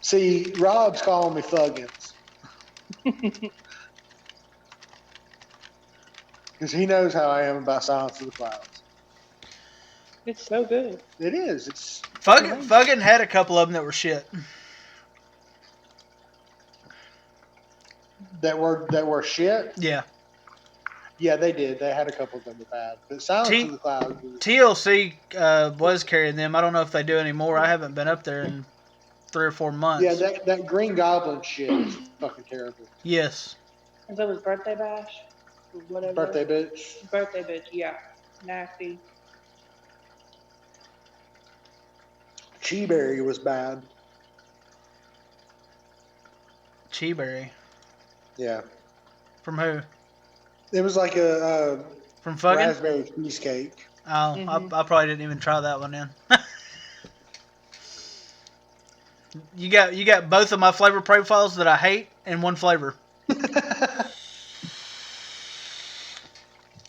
S1: See, Rob's calling me Thuggins because he knows how I am about Silence of the Clouds.
S3: It's so good.
S1: It is. It's fucking
S2: Fucking,
S1: amazing.
S2: fucking had a couple of them that were shit.
S1: That were shit.
S2: Yeah.
S1: Yeah, they did. They had a couple of them were bad, but Silence
S2: T-
S1: of the Clouds was.
S2: TLC was carrying them. I don't know if they do anymore. I haven't been up there in 3 or 4 months.
S1: Yeah, that Green Goblin shit is fucking terrible.
S2: Yes.
S3: And so was Birthday Bash. Or whatever.
S1: Birthday bitch.
S3: Birthday bitch, yeah. Nasty.
S1: Cheeberry was bad.
S2: Cheeberry.
S1: Yeah,
S2: From who?
S1: it was like a
S2: From fucking?
S1: raspberry cheesecake.
S2: Oh,
S3: Mhm.
S2: I probably didn't even try that one then. You got both of my flavor profiles that I hate in one flavor.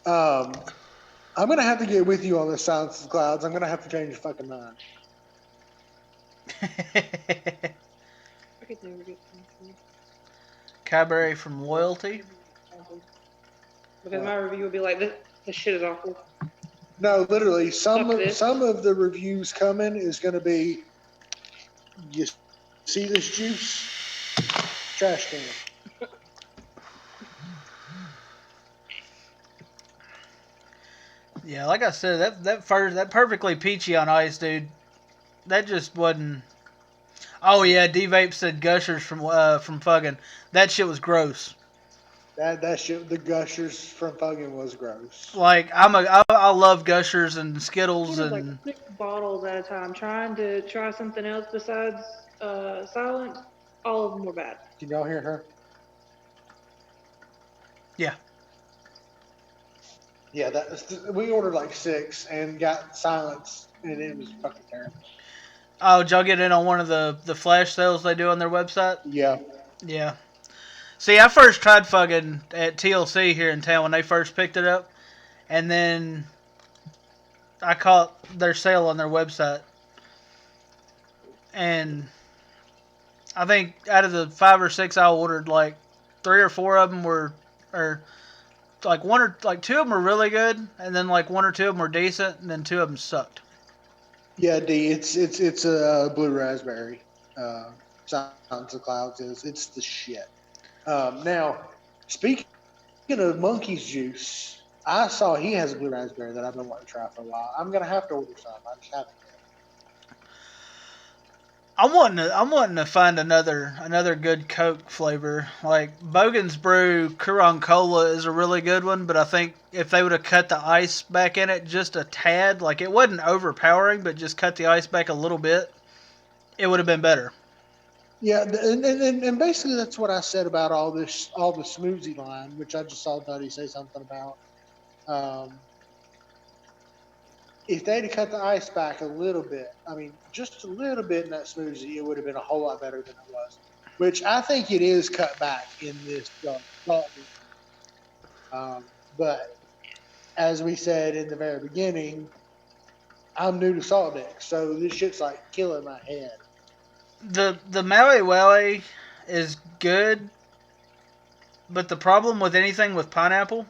S1: I'm gonna have to get with you on this Silence of the Clouds. I'm gonna have to change your fucking mind.
S3: I could never get something.
S2: Cabaret from Loyalty.
S3: Because my review would be like, this shit is awful.
S1: No, literally, some
S3: Fuck this.
S1: of the reviews coming is gonna be. You see this juice? Trash can.
S2: Yeah, like I said, that perfectly peachy on ice, dude. That just wasn't. Oh yeah, D-Vape said Gushers from fucking. That shit was gross.
S1: That shit, the Gushers from fucking was gross.
S2: Like I love Gushers and Skittles
S3: It was
S2: and
S3: like 6 bottles at a time, trying to try something else besides Silence. All of them were bad.
S1: Can y'all hear her?
S2: yeah.
S1: Yeah, we ordered like 6 and got Silence, and it was fucking terrible.
S2: Oh, did y'all get in on one of the flash sales they do on their website?
S1: Yeah.
S2: Yeah. See, I first tried fucking at TLC here in town when they first picked it up, and then I caught their sale on their website, and I think out of the 5 or 6 I ordered, like 3 or 4 of them were, or like 1 or like 2 of them were really good, and then like 1 or 2 of them were decent, and then 2 of them sucked.
S1: Yeah, D. It's a blue raspberry. Silence of the Clouds is. It's the shit. Now, speaking of Monkey's Juice, I saw he has a blue raspberry that I've been wanting to try for a while. I'm gonna have to order some. I just haven't yet.
S2: I'm wanting to find another good Coke flavor. Like Bogan's Brew Keuron Cola is a really good one, but I think if they would have cut the ice back in it just a tad, like it wasn't overpowering, but just cut the ice back a little bit, it would have been better.
S1: Yeah, and basically that's what I said about all the smoothie line, which I just saw Duddy say something about. If they'd have cut the ice back a little bit, I mean, just a little bit in that smoothie, it would have been a whole lot better than it was. Which I think it is cut back in this salt. But as we said in the very beginning, I'm new to salt decks, so this shit's like killing my head.
S2: The Maui Wally is good, but the problem with anything with pineapple's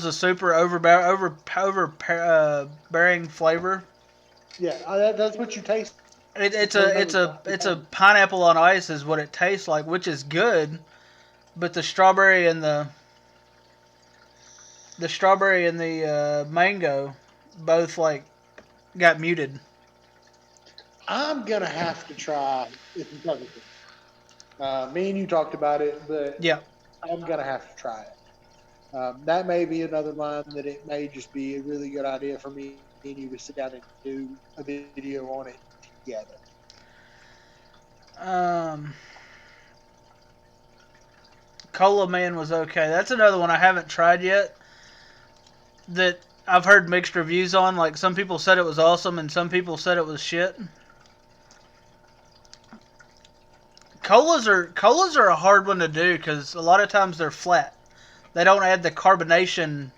S2: a super overbearing flavor.
S1: Yeah, that's what you taste.
S2: It's a pineapple on ice is what it tastes like, which is good, but the strawberry and the mango both like got muted.
S1: I'm gonna have to try it in Kentucky. Me and you talked about it, but
S2: Yeah.
S1: I'm gonna have to try it. That may be another line that it may just be a really good idea for me and you to sit down and do a video on it together.
S2: Cola Man was okay. That's another one I haven't tried yet. That I've heard mixed reviews on. Like some people said it was awesome, and some people said it was shit. Colas are a hard one to do because a lot of times they're flat. they don't add the carbonation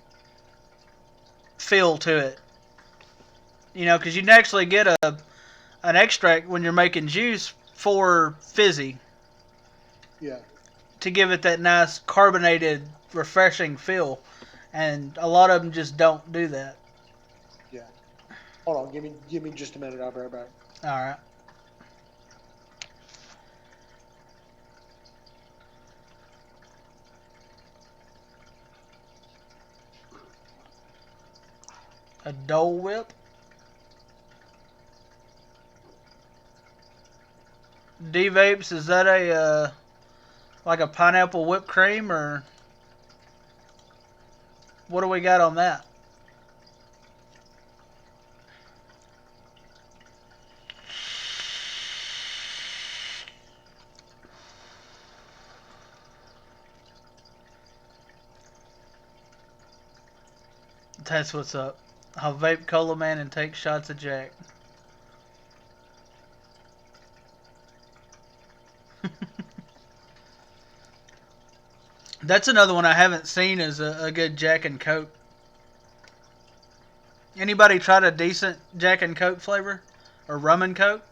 S2: feel to it. You know, because you can actually get an extract when you're making juice for fizzy.
S1: Yeah.
S2: To give it that nice carbonated, refreshing feel. And a lot of them just don't do that.
S1: Yeah. Hold on, give me just a minute. I'll be right back.
S2: All right. A Dole Whip. D-Vapes, is that a like a pineapple whipped cream, or what do we got on that? That's what's up. I'll vape Cola Man and take shots of Jack. That's another one I haven't seen as a good Jack and Coke. Anybody tried a decent Jack and Coke flavor? Or rum and Coke?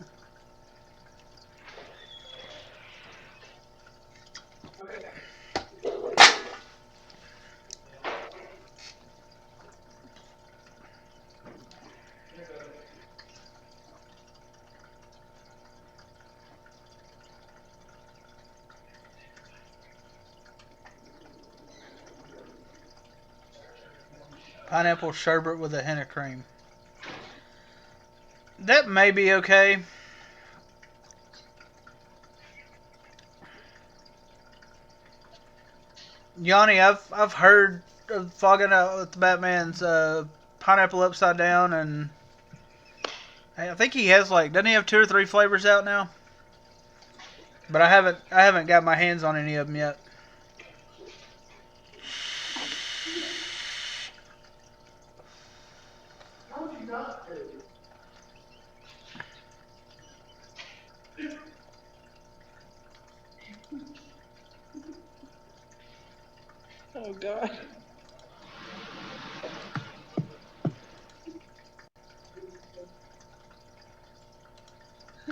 S2: Pineapple sherbet with a hint of cream. That may be okay. Yanni, I've heard of Fogging Out with the Batman's pineapple upside down, and I think he has doesn't he have 2 or 3 flavors out now? But I haven't got my hands on any of them yet.
S3: How would you not do? Oh God.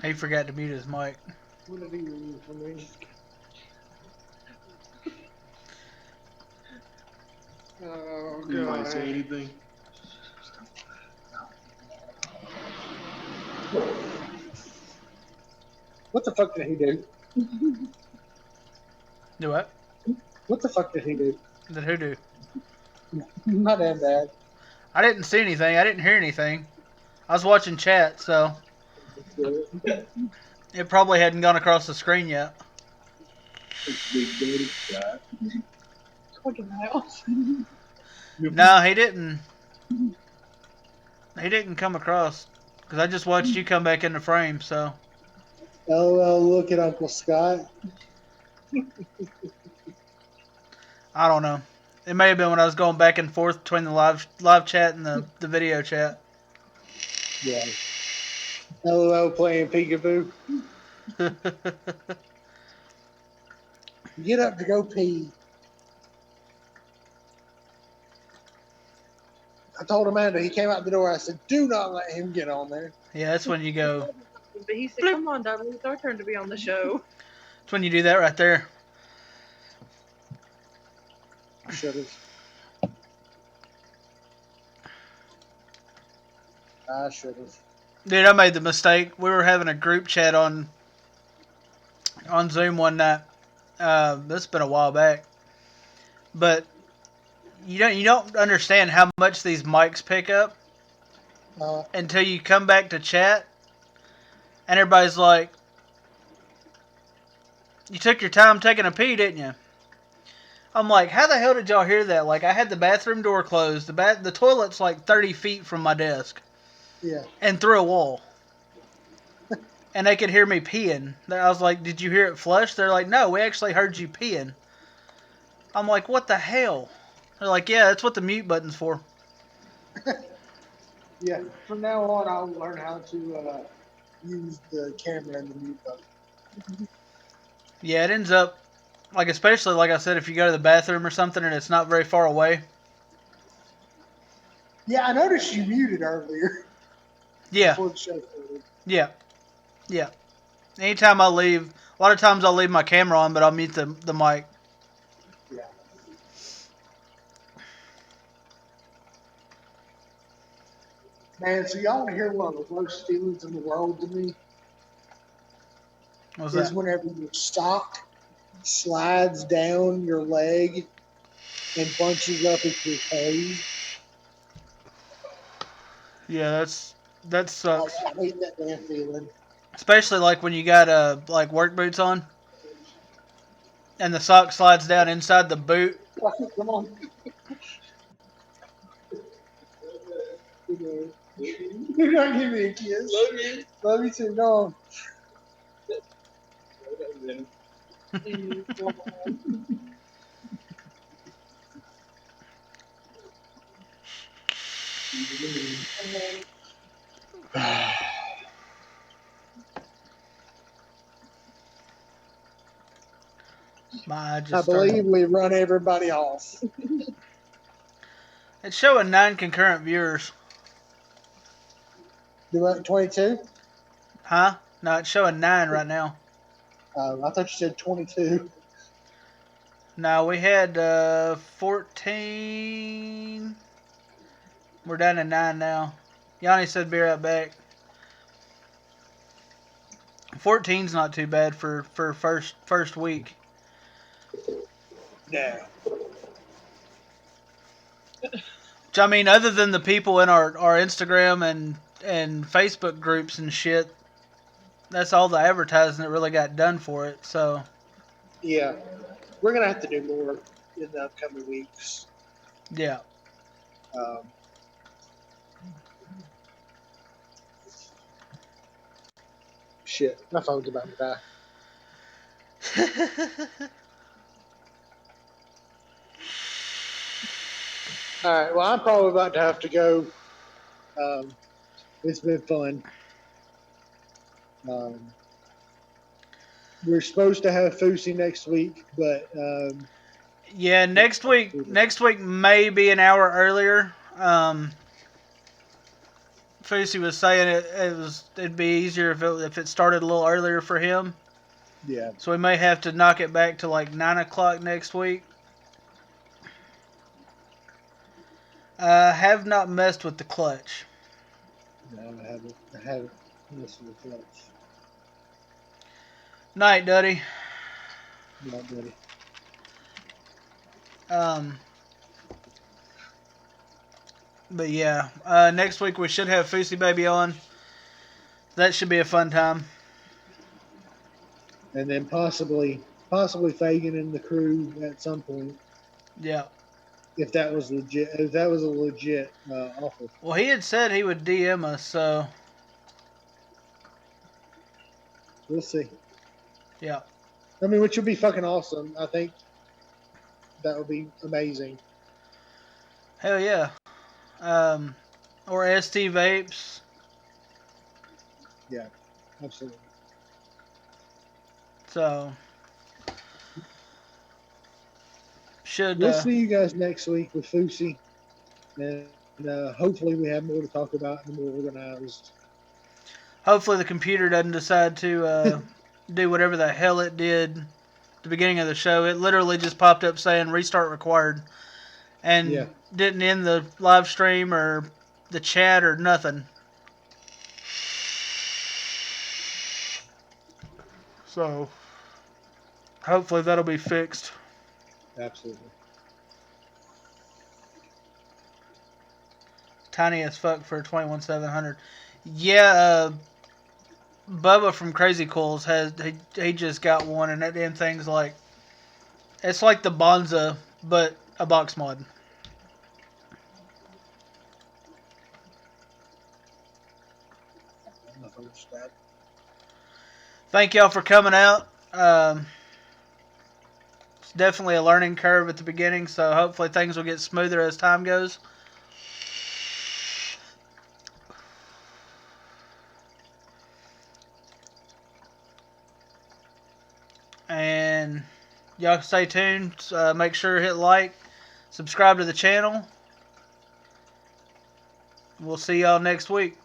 S2: He forgot to mute his mic.
S1: What did he remove from me? Oh God.
S4: You might say anything.
S1: What the fuck did he do?
S2: Do what?
S1: What the fuck did he do?
S2: Did who do?
S1: My damn dad.
S2: I didn't see anything. I didn't hear anything. I was watching chat, so it probably hadn't gone across the screen yet.
S4: Big Daddy guy.
S3: Fucking house.
S2: No, he didn't. He didn't come across because I just watched you come back into frame. So
S1: LOL, look at Uncle Scott.
S2: I don't know. It may have been when I was going back and forth between the live chat and the video chat.
S1: Yeah. LOL playing peekaboo. Get up to go pee. I told Amanda, he came out the door. I said, do not let him get on there.
S2: Yeah, that's when you go.
S3: But he said, "Come on, Dudley, it's our turn to be on the show."
S2: That's when you do that right there.
S1: Should have. I should have.
S2: Dude, I made the mistake. We were having a group chat on Zoom one night. That's been a while back, but you don't understand how much these mics pick up until you come back to chat, and everybody's like, "You took your time taking a pee, didn't you?" I'm like, "How the hell did y'all hear that?" Like, I had the bathroom door closed. The toilet's like 30 feet from my desk.
S1: Yeah.
S2: And through a wall. And they could hear me peeing. I was like, "Did you hear it flush?" They're like, "No, we actually heard you peeing." I'm like, "What the hell?" They're like, "Yeah, that's what the mute button's for."
S1: Yeah. From now on, I'll learn how to use the camera and the mute button.
S2: Yeah, it ends up Like, especially, like I said, if you go to the bathroom or something and it's not very far away.
S1: Yeah, I noticed you muted earlier
S2: Yeah,
S1: before the show started.
S2: yeah, yeah. Anytime I leave, a lot of times I'll leave my camera on, but I'll mute the mic.
S1: Yeah. Man, so y'all want to hear one of the worst feelings in the world to me?
S2: What's
S1: Is
S2: that?
S1: whenever your sock slides down your leg and bunches up at your toes.
S2: Yeah, that
S1: Like,
S2: sucks.
S1: I hate that damn feeling.
S2: Especially like when you got like work boots on and the sock slides down inside the boot.
S1: Come on. You're not giving me a kiss. Love you. Love you too. No.
S2: My eye
S1: I
S2: just
S1: believe
S2: started.
S1: we run everybody off.
S2: It's showing 9 concurrent viewers.
S1: Do what, 22?
S2: Huh? No, it's showing 9 right now.
S1: I thought you said 22.
S2: No, we had 14. We're down to 9 now. Yanni said be right back. 14's not too bad for first week.
S1: No.
S2: Which, I mean, other than the people in our Instagram and Facebook groups and shit, that's all the advertising that really got done for it. So
S1: Yeah. We're going to have to do more in the upcoming weeks.
S2: yeah.
S1: Um, shit. My phone's about to die. All right. Well, I'm probably about to have to go. It's been fun. We're supposed to have Foosy next week, but
S2: Yeah, next week may be an hour earlier. Foosey was saying it'd be easier if it started a little earlier for him.
S1: yeah.
S2: So we may have to knock it back to like 9 o'clock next week. Have not messed with the clutch.
S1: No, I haven't. I haven't messed with the clutch.
S2: Night, Duddy.
S1: Not buddy.
S2: Um, but yeah, next week we should have Foosybaby on. That should be a fun time.
S1: And then possibly Fagan and the crew at some point,
S2: Yeah.
S1: if that was legit. If that was a legit offer.
S2: Well, he had said he would DM us, so
S1: We'll see.
S2: yeah.
S1: I mean, which would be fucking awesome. I think that would be amazing.
S2: Hell yeah. Or ST Vapes.
S1: Yeah, absolutely.
S2: So should
S1: We'll see you guys next week with Foosy, and hopefully we have more to talk about and more organized.
S2: hopefully the computer doesn't decide to do whatever the hell it did at the beginning of the show. It literally just popped up saying restart required and
S1: Yeah.
S2: didn't end the live stream or the chat or nothing. So hopefully that'll be fixed.
S1: Absolutely.
S2: Tiny as fuck for a 21-700. Yeah, Bubba from Crazy Coils he just got one, and that damn thing's like, it's like the Bonza but a box mod. Thank y'all for coming out. It's definitely a learning curve at the beginning, so hopefully things will get smoother as time goes. And Y'all stay tuned. Make sure to hit like, subscribe to the channel. We'll see y'all next week.